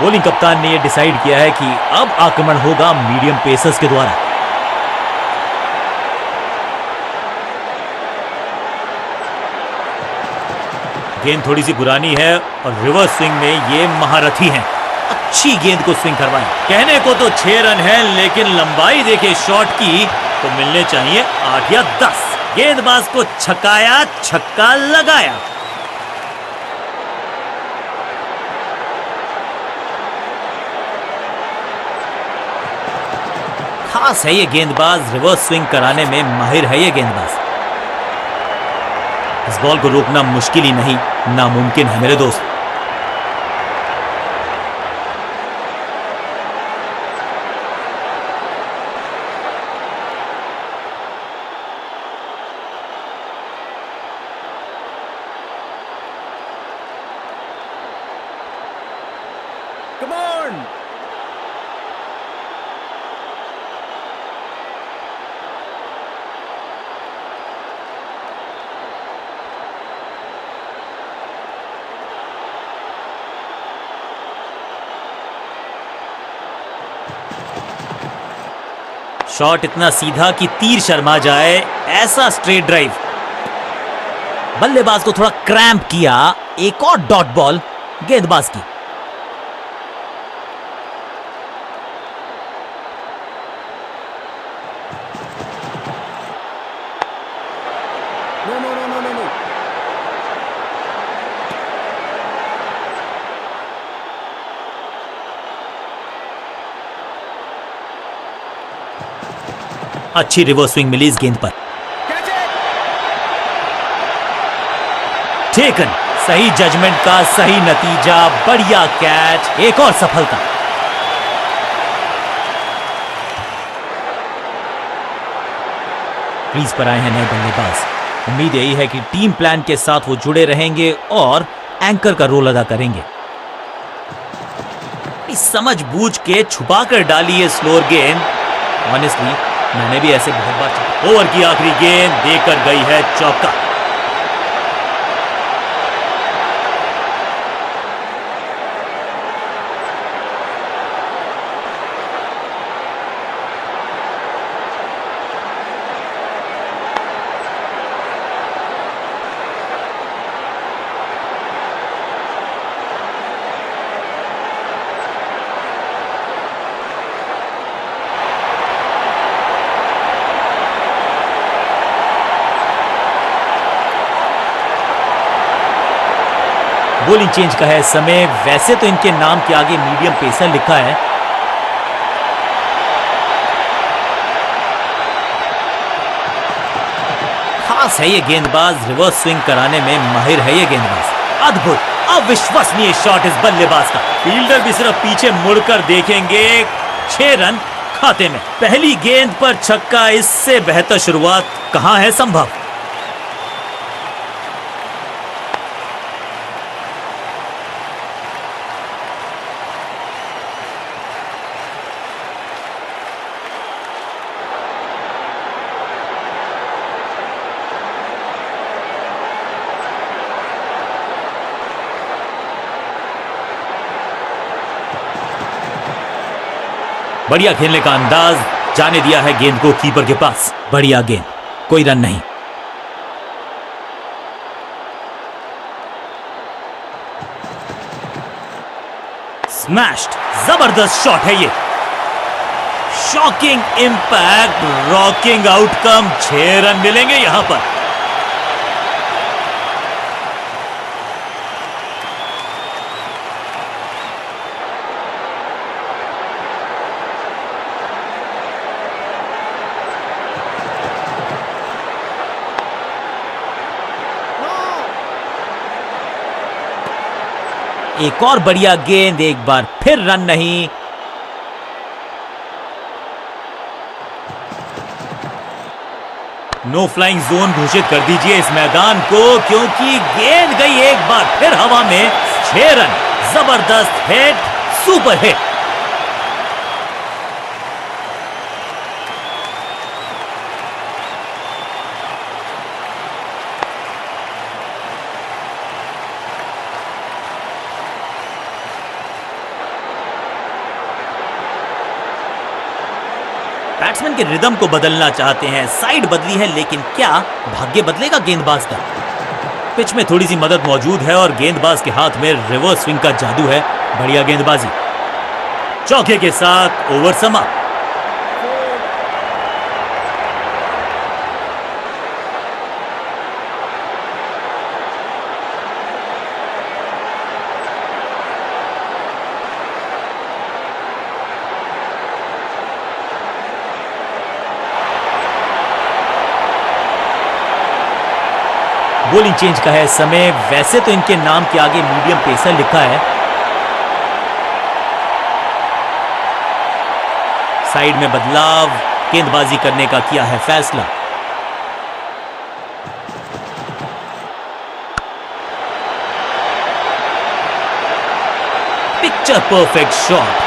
बॉलिंग कप्तान ने यह डिसाइड किया है कि अब आक्रमण होगा मीडियम पेसर्स के द्वारा। गेंद थोड़ी सी पुरानी है और रिवर्स स्विंग में ये महारथी हैं। अच्छी गेंद को स्विंग करवाया। कहने को तो 6 रन है लेकिन लंबाई देखे शॉट की तो मिलने चाहिए 8 या 10। गेंदबाज को छकाया, छक्का लगाया। खास है ये गेंदबाज, रिवर्स स्विंग कराने में माहिर है ये गेंदबाज। इस बॉल को रोकना मुश्किल ही नहीं, नामुमकिन है मेरे दोस्त। Come on! शॉट इतना सीधा कि तीर शर्मा जाए, ऐसा स्ट्रेट ड्राइव। बल्लेबाज को थोड़ा क्रैम्प किया। एक और डॉट बॉल गेंदबाज की। No, no, no, no, no, no. अच्छी रिवर्स स्विंग मिली इस गेंद पर। Catch it! टेकन। सही जजमेंट का सही नतीजा, बढ़िया कैच, एक और सफलता। क्रीज पर आए हैं नए बल्लेबाज। उम्मीद यही है कि टीम प्लान के साथ वो जुड़े रहेंगे और एंकर का रोल अदा करेंगे। समझ बूझ के छुपा कर डाली है स्लोअर गेंद। ऑनेस्टली मैंने भी ऐसे बहुत बार। ओवर की आखिरी गेंद देकर गई है चौका। बॉलिंग चेंज का है समय। वैसे तो इनके नाम के आगे मीडियम पेसर लिखा है। खास है ये गेंदबाज, रिवर्स स्विंग कराने में माहिर है ये गेंदबाज। अद्भुत, अविश्वसनीय शॉट इस बल्लेबाज का। फील्डर भी सिर्फ पीछे मुड़कर देखेंगे। 6 रन खाते में। पहली गेंद पर छक्का, इससे बेहतर शुरुआत कहां है संभव। बढ़िया खेलने का अंदाज, जाने दिया है गेंद को कीपर के पास। बढ़िया गेंद, कोई रन नहीं। स्मैश्ड, जबरदस्त शॉट है ये। Shocking impact, rocking outcome. 6 run मिलेंगे यहां पर। एक और बढ़िया गेंद, एक बार फिर रन नहीं। नो फ्लाइंग जोन घोषित कर दीजिए इस मैदान को, क्योंकि गेंद गई एक बार फिर हवा में। 6 रन, जबरदस्त हिट, सुपर हिट। बैट्समैन के रिदम को बदलना चाहते हैं, साइड बदली है, लेकिन क्या भाग्य बदलेगा गेंदबाज का? पिच में थोड़ी सी मदद मौजूद है और गेंदबाज के हाथ में रिवर्स स्विंग का जादू है। बढ़िया गेंदबाजी। चौके के साथ ओवर समाप्त। बॉलिंग चेंज का है समय। वैसे तो इनके नाम के आगे मीडियम पेसर लिखा है। साइड में बदलाव, गेंदबाजी करने का किया है फैसला। Picture perfect shot.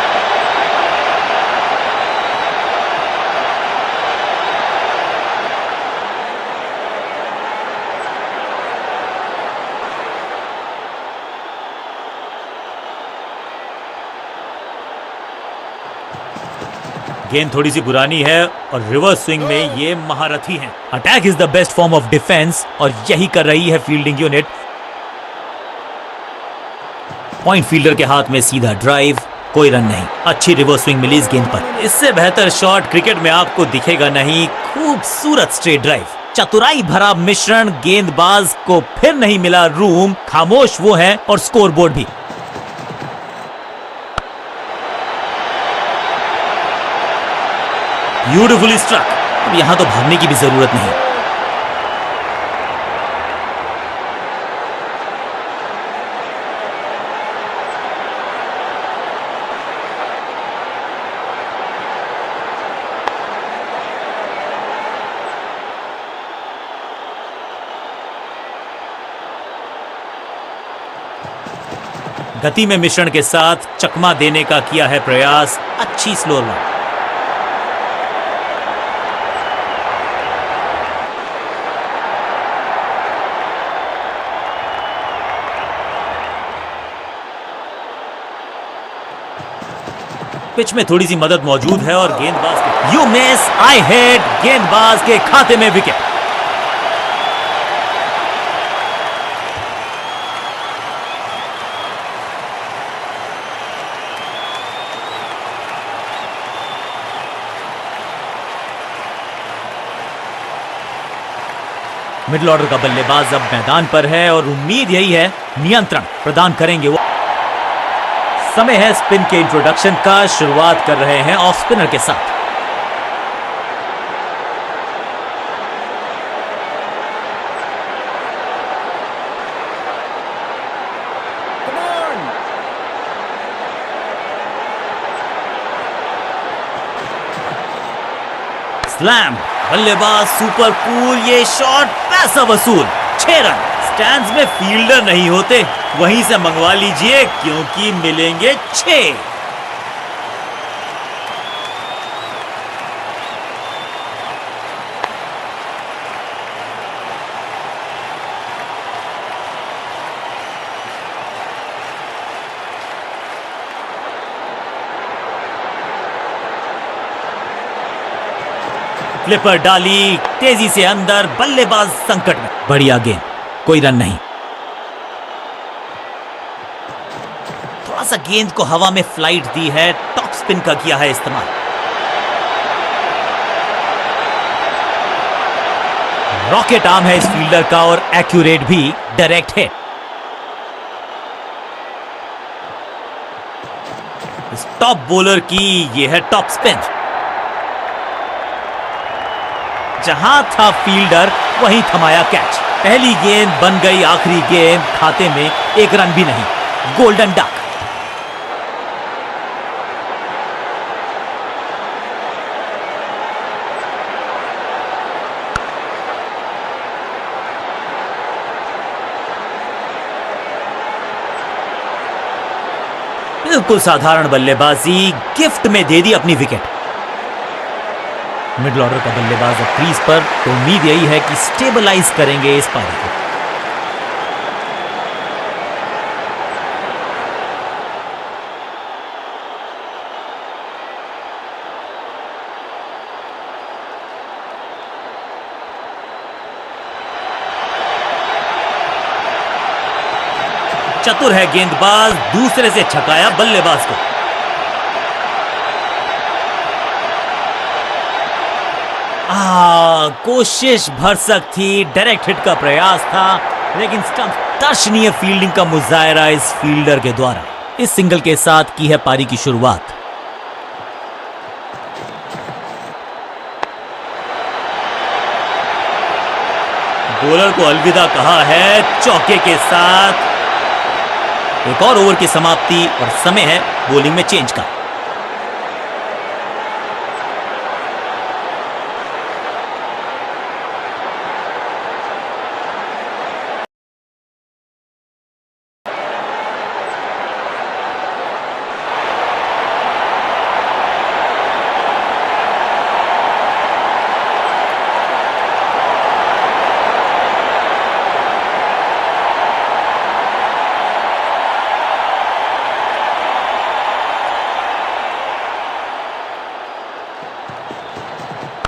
गेंद थोड़ी सी पुरानी है और रिवर्स स्विंग में ये महारथी हैं। Attack is the best form of defence और यही कर रही है फील्डिंग यूनिट। पॉइंट फील्डर के हाथ में सीधा ड्राइव, कोई रन नहीं। अच्छी रिवर्स स्विंग मिली इस गेंद पर। इससे बेहतर शॉट क्रिकेट में आपको दिखेगा नहीं। खूबसूरत स्ट्रेट ड्राइव, चतुराई भरा मिश्रण। गेंदबाज को फिर नहीं मिला रूम, खामोश वो है और स्कोरबोर्ड भी। Beautifully struck. अब यहां तो भागने की भी जरूरत नहीं। गति में मिश्रण के साथ चकमा देने का किया है प्रयास। अच्छी स्लो रन। पिच में थोड़ी सी मदद मौजूद है और गेंदबाज के यू मिस आई हिट, गेंदबाज के खाते में विकेट। मिडिल ऑर्डर का बल्लेबाज अब मैदान पर है और उम्मीद यही है नियंत्रण प्रदान करेंगे वो। समय है स्पिन के इंट्रोडक्शन का। शुरुआत कर रहे हैं ऑफ स्पिनर के साथ। स्लैम, बल्लेबाज सुपर कूल। ये शॉट पैसा वसूल। 6 रन। स्टैंड्स में फील्डर नहीं होते, वहीं से मंगवा लीजिए क्योंकि मिलेंगे 6। फ्लिपर डाली, तेजी से अंदर, बल्लेबाज संकट में। बढ़िया गेंद, कोई रन नहीं। थोड़ा सा गेंद को हवा में फ्लाइट दी है, टॉप स्पिन का किया है इस्तेमाल। रॉकेट आर्म है इस फील्डर का और एक्यूरेट भी, डायरेक्ट हिट। इस टॉप बॉलर की यह है टॉप स्पिन। जहां था फील्डर वहीं थमाया कैच। पहली गेंद बन गई आखिरी गेंद, खाते में एक रन भी नहीं। Golden duck. बिल्कुल साधारण बल्लेबाजी, गिफ्ट में दे दी अपनी विकेट। मिडिल ऑर्डर का बल्लेबाज अब क्रीज पर, तो उम्मीद यही है कि स्टेबलाइज करेंगे इस पारी को। चतुर है गेंदबाज, दूसरे से छकाया बल्लेबाज को। कोशिश भरसक थी, डायरेक्ट हिट का प्रयास था, लेकिन स्टंप दर्शनीय फील्डिंग का मुजाहरा इस फील्डर के द्वारा। इस सिंगल के साथ की है पारी की शुरुआत। बॉलर को अलविदा कहा है चौके के साथ। एक और ओवर की समाप्ति और समय है बॉलिंग में चेंज का।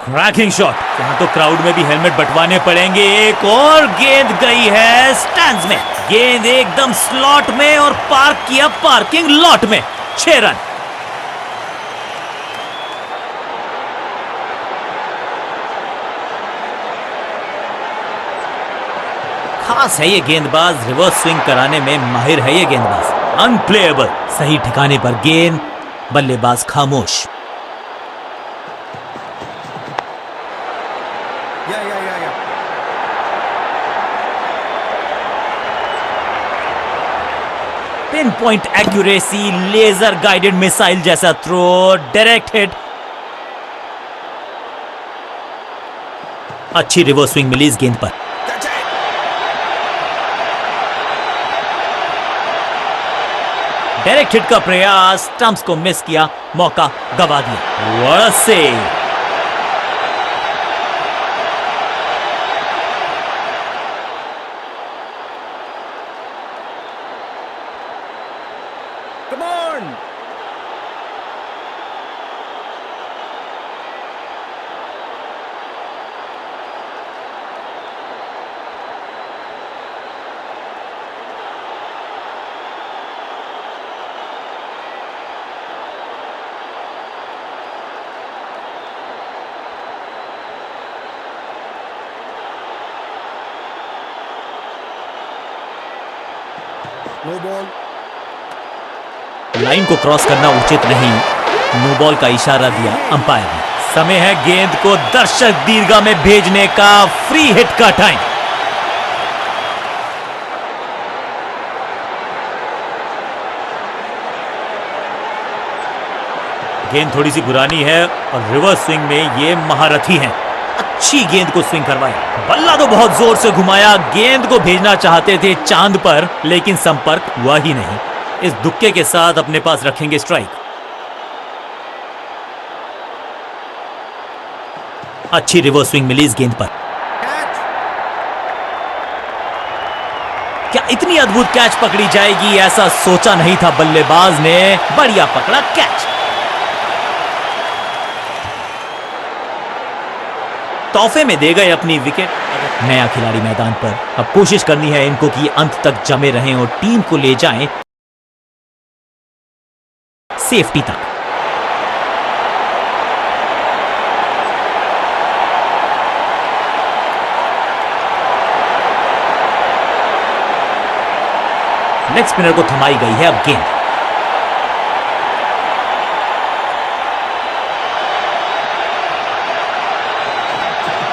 क्रैकिंग शॉट, यहां तो क्राउड में भी हेलमेट बंटवाने पड़ेंगे। एक और गेंद गई है स्टैंड्स में। गेंद एकदम स्लॉट में और पार्क किया पार्किंग लॉट में। 6 रन। खास है ये गेंदबाज, रिवर्स स्विंग कराने में माहिर है ये गेंदबाज। अनप्लेएबल। सही ठिकाने पर गेंद, बल्लेबाज खामोश। Pinpoint accuracy, laser guided missile जैसा थ्रो, डायरेक्ट हिट। अच्छी रिवर्स स्विंग मिली इस गेंद पर। डायरेक्ट हिट का प्रयास, स्टंप्स को मिस किया, मौका गवा दिया। What a save. Come on! No ball. Line को क्रॉस करना उचित नहीं, नो बॉल का इशारा दिया अंपायर ने। समय है गेंद को दर्शक दीर्घा में भेजने का, फ्री हिट का टाइम। गेंद थोड़ी सी पुरानी है और रिवर्स स्विंग में ये महारथी हैं। अच्छी गेंद को स्विंग करवाया। बल्ला तो बहुत जोर से घुमाया, गेंद को भेजना चाहते थे चांद पर, लेकिन संपर्क हुआ ही नहीं। इस दुक्के के साथ अपने पास रखेंगे स्ट्राइक। अच्छी रिवर्स स्विंग मिली इस गेंद पर। क्या इतनी अद्भुत कैच पकड़ी जाएगी, ऐसा सोचा नहीं था बल्लेबाज ने। बढ़िया पकड़ा कैच। तोहफे में दे गए अपनी विकेट। नया खिलाड़ी मैदान पर, अब कोशिश करनी है इनको कि अंत तक जमे रहें और टीम को ले जाएं सेफ्टी तक। लेग स्पिनर को थमाई गई है अब गेंद।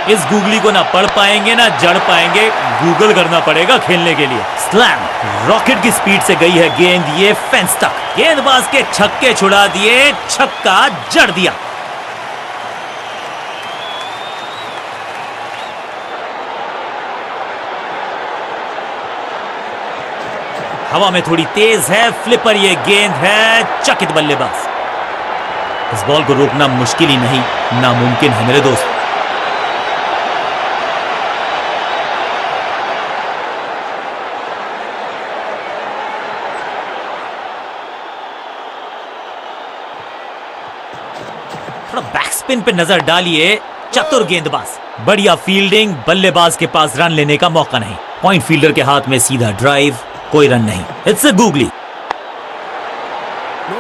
इस गूगली को ना पढ़ पाएंगे ना जड़ पाएंगे, गूगल करना पड़ेगा खेलने के लिए। स्लैम, रॉकेट की स्पीड से गई है गेंद ये फेंस तक। गेंदबाज के छक्के छुड़ा दिए, छक्का जड़ दिया। हवा में थोड़ी तेज है, फ्लिपर ये गेंद है, चकित बल्लेबाज। इस बॉल को रोकना मुश्किल ही नहीं, नामुमकिन है मेरे दोस्त। थोड़ा बैक स्पिन पे नजर डालिए, चतुर गेंदबाज। बढ़िया फील्डिंग, बल्लेबाज के पास रन लेने का मौका नहीं। पॉइंट फील्डर के हाथ में सीधा ड्राइव, कोई रन नहीं। It's a googly. No.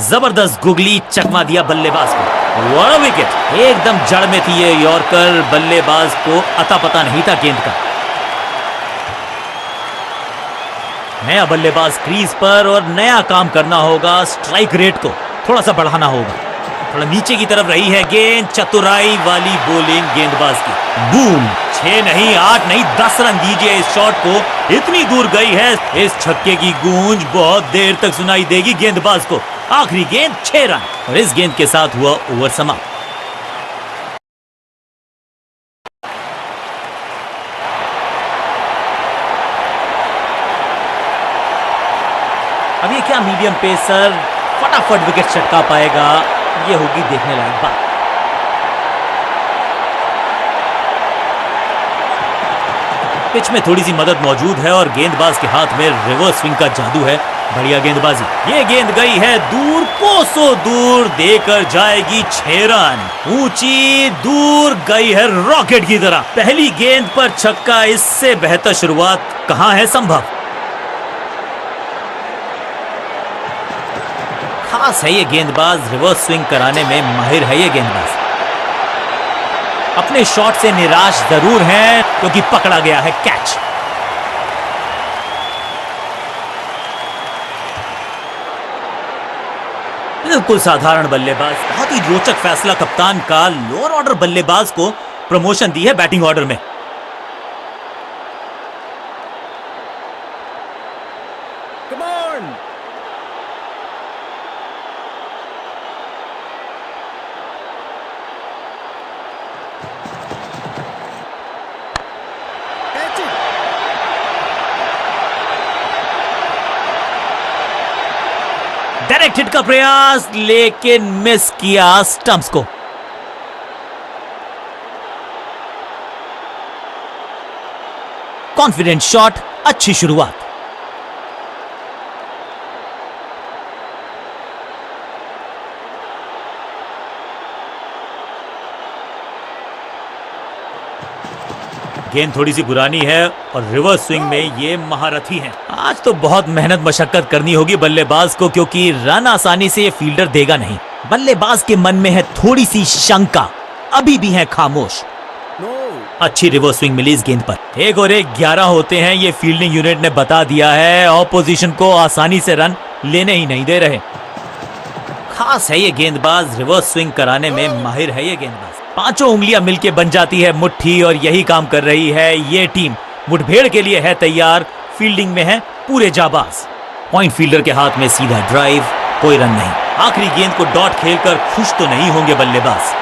जबरदस्त गुगली, चकमा दिया बल्लेबाज को। व्हाट अ विकेट, एकदम जड़ में थी ये यॉर्कर, बल्लेबाज को अता पता नहीं था गेंद का। नया बल्लेबाज क्रीज पर और नया काम करना होगा, स्ट्राइक रेट को थोड़ा सा बढ़ाना होगा। थोड़ा नीचे की तरफ रही है गेंद, चतुराई वाली बॉलिंग गेंदबाज की। बूम, 6 नहीं 8 नहीं 10 रन दीजिए इस शॉट को, इतनी दूर गई है। इस छक्के की गूंज बहुत देर तक सुनाई देगी गेंदबाज को। आखिरी गेंद 6 रन और इस गेंद के साथ हुआ ओवर समाप्त। अब ये क्या मीडियम पेसर फटाफट विकेट चटका पाएगा, ये होगी देखने लायक बात। पिच में थोड़ी सी मदद मौजूद है और गेंदबाज के हाथ में रिवर्स स्विंग का जादू है। बढ़िया गेंदबाजी, ये गेंद गई है दूर, कोसों दूर, देकर जाएगी 6 रन। ऊंची दूर गई है रॉकेट की तरह। पहली गेंद पर छक्का, इससे बेहतर शुरुआत कहां है संभव। खास है ये गेंदबाज, रिवर्स स्विंग कराने में माहिर है ये गेंदबाज। अपने शॉट से निराश जरूर हैं क्योंकि पकड़ा गया है कैच। बिल्कुल साधारण बल्लेबाज, बहुत ही रोचक फैसला कप्तान का। लोअर ऑर्डर बल्लेबाज को प्रमोशन दी है बैटिंग ऑर्डर में। Come on. Catch it. Direct hit का प्रयास, लेकिन मिस किया स्टंप्स को। कॉन्फिडेंट शॉट, अच्छी शुरुआत। गेंद थोड़ी सी पुरानी है और रिवर्स स्विंग में ये महारथी हैं। आज तो बहुत मेहनत मशक्कत करनी होगी बल्लेबाज को, क्योंकि रन आसानी से ये फील्डर देगा नहीं। बल्लेबाज के मन में है थोड़ी सी शंका, अभी भी है खामोश। No. अच्छी रिवर्स स्विंग मिली इस गेंद पर। 1 और 1 11 होते हैं, ये फील्डिंग यूनिट ने बता दिया है। ऑपोजिशन को आसानी से रन लेने ही नहीं दे रहे। खास है ये गेंदबाज, रिवर्स स्विंग कराने में माहिर है ये गेंदबाज। 5 उंगलियां मिलके बन जाती है मुट्ठी और यही काम कर रही है ये टीम। मुठभेड़ के लिए है तैयार, फील्डिंग में है पूरे जाबाज। पॉइंट फील्डर के हाथ में सीधा ड्राइव, कोई रन नहीं। आखिरी गेंद को डॉट खेलकर खुश तो नहीं होंगे बल्लेबाज।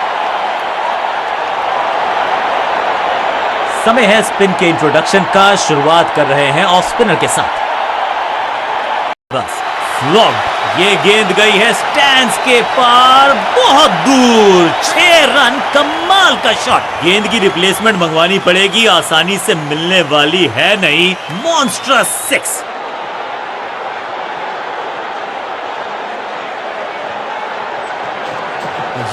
समय है स्पिन के इंट्रोडक्शन का। शुरुआत कर रहे हैं ऑफ स्पिनर के साथ। बस फ्लॉग्ड, ये गेंद गई है स्टैंड्स के पार, बहुत दूर। 6 रन, कमाल का शॉट। गेंद की रिप्लेसमेंट मंगवानी पड़ेगी, आसानी से मिलने वाली है नहीं। मॉन्स्ट्रस 6।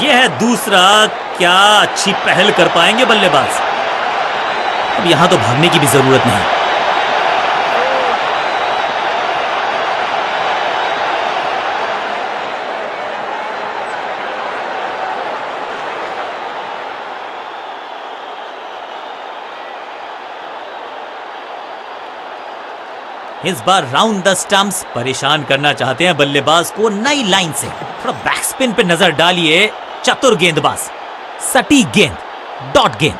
यह है दूसरा। क्या अच्छी पहल कर पाएंगे बल्लेबाज। अब यहां तो भागने की भी जरूरत नहीं। इस बार राउंड द स्टंप्स परेशान करना चाहते हैं बल्लेबाज को नई लाइन से। थोड़ा बैक स्पिन पे नजर डालिए। चतुर गेंदबाज, सटीक गेंद, डॉट गेंद।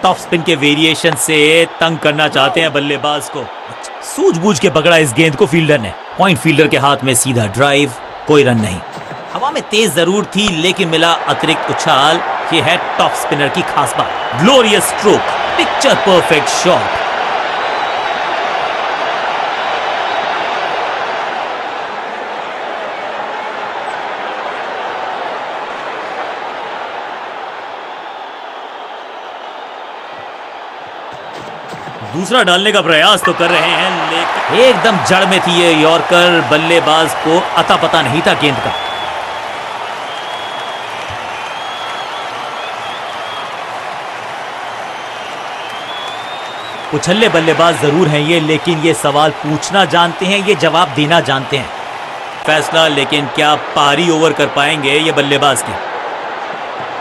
टॉप स्पिन के वेरिएशन से तंग करना चाहते हैं बल्लेबाज को। सूझबूझ के पकड़ा इस गेंद को फील्डर ने। पॉइंट फील्डर के हाथ में सीधा ड्राइव, कोई रन नहीं। हवा में तेज जरूर थी लेकिन मिला अतिरिक्त उछाल। ये है टॉप स्पिनर की खास बात। Glorious stroke, picture perfect shot. दूसरा डालने का प्रयास तो कर रहे हैं लेकिन एकदम जड़ में थी ये यॉर्कर। बल्लेबाज को अता पता नहीं था गेंद का। उछल्ले बल्लेबाज जरूर हैं ये, लेकिन ये सवाल पूछना जानते हैं, ये जवाब देना जानते हैं। फैसला, लेकिन क्या पारी ओवर कर पाएंगे ये बल्लेबाज के।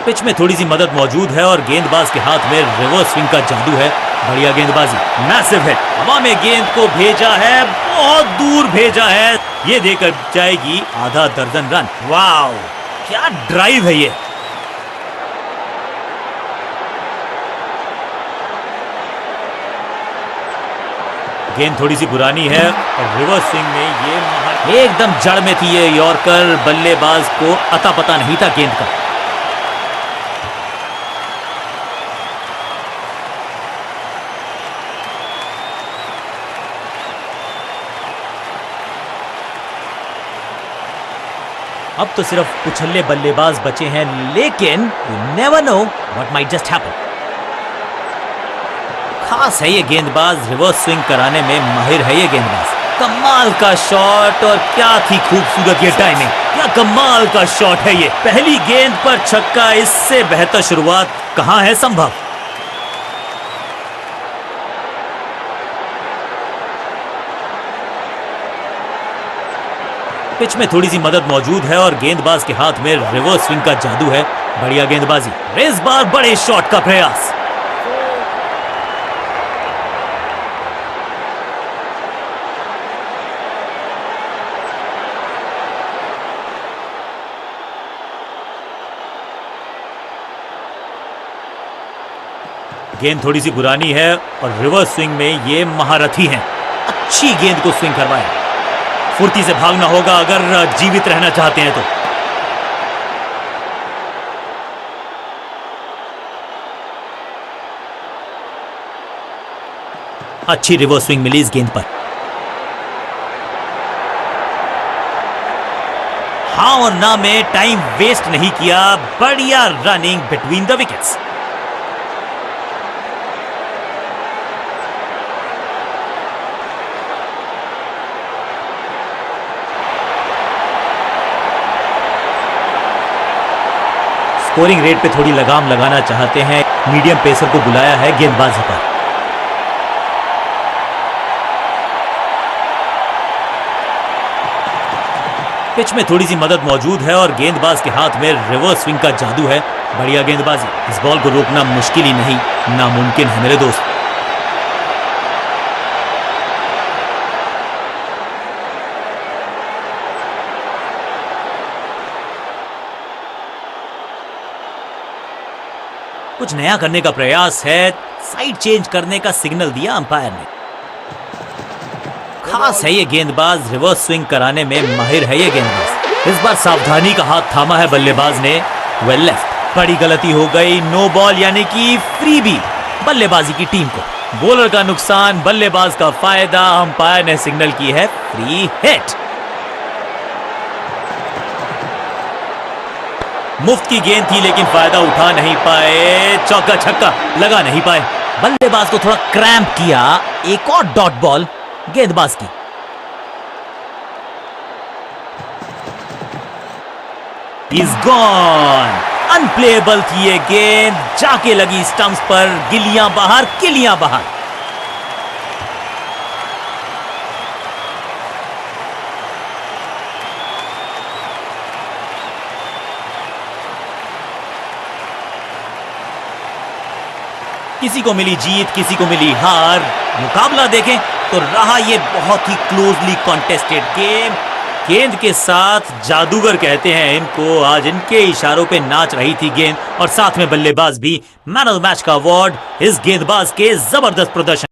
पिच में थोड़ी सी मदद मौजूद है और गेंदबाज के हाथ में रिवर्स स्विंग का जादू है। बढ़िया गेंदबाजी, मैसिव हिट। हवा में गेंद को भेजा है, बहुत दूर भेजा है। ये देकर जाएगी आधा दर्जन रन। वाओ, क्या ड्राइव है ये। गेंद थोड़ी सी पुरानी है और रिवर्स स्विंग में ये एकदम जड़ में थी ये यॉर्कर। बल्लेबाज को अता पता नहीं था गेंद का। अब तो सिर्फ उछल्ले बल्लेबाज बचे हैं, लेकिन you never know what might just happen. खास है ये गेंदबाज, रिवर्स स्विंग कराने में माहिर है ये गेंदबाज। कमाल का शॉट, और क्या थी खूबसूरत ये टाइमिंग। क्या कमाल का शॉट है ये। पहली गेंद पर छक्का, इससे बेहतर शुरुआत कहां है संभव। पिच में थोड़ी सी मदद मौजूद है और गेंदबाज के हाथ में रिवर्स स्विंग का जादू है। बढ़िया गेंदबाजी। इस बार बड़े शॉट का प्रयास। गेंद थोड़ी सी पुरानी है और रिवर्स स्विंग में ये महारथी हैं। अच्छी गेंद को स्विंग करवाएं। फुर्ती से भागना होगा अगर जीवित रहना चाहते हैं तो। अच्छी रिवर्स स्विंग मिली इस गेंद पर। हाँ और ना में टाइम वेस्ट नहीं किया। बढ़िया running between the wickets. Scoring rate पे थोड़ी लगाम लगाना चाहते हैं। मीडियम पेसर को बुलाया है गेंदबाजी पर। पिच में थोड़ी सी मदद मौजूद है और गेंदबाज के हाथ में रिवर्स स्विंग का जादू है। बढ़िया गेंदबाजी। इस बॉल को रोकना मुश्किल ही नहीं, नामुमकिन है मेरे दोस्त। कुछ नया करने का प्रयास है। साइड चेंज करने का सिग्नल दिया अंपायर ने। खास है ये गेंदबाज, रिवर्स स्विंग कराने में माहिर है ये गेंदबाज। इस बार सावधानी का हाथ थामा है बल्लेबाज ने। Well left. बड़ी गलती हो गई। नो बॉल यानी कि फ्रीबी बल्लेबाजी की टीम को। बॉलर का नुकसान, बल्लेबाज का फायदा। अंपायर ने सिग्नल की है फ्री हिट। मुफ्त की गेंद थी लेकिन फायदा उठा नहीं पाए। चौका छक्का लगा नहीं पाए। बल्लेबाज को थोड़ा क्रैम्प किया। एक और डॉट बॉल गेंदबाज की। Is gone. अनप्लेएबल थी ये गेंद, जाके लगी स्टंप्स पर, गिल्लियां बाहर, किलियां बाहर। किसी को मिली जीत, किसी को मिली हार। मुकाबला देखें तो रहा ये बहुत ही क्लोजली कॉन्टेस्टेड गेम। गेंद के साथ जादूगर कहते हैं इनको, आज इनके इशारों पे नाच रही थी गेंद, और साथ में बल्लेबाज भी। मैन ऑफ द मैच का अवार्ड इस गेंदबाज के जबरदस्त प्रदर्शन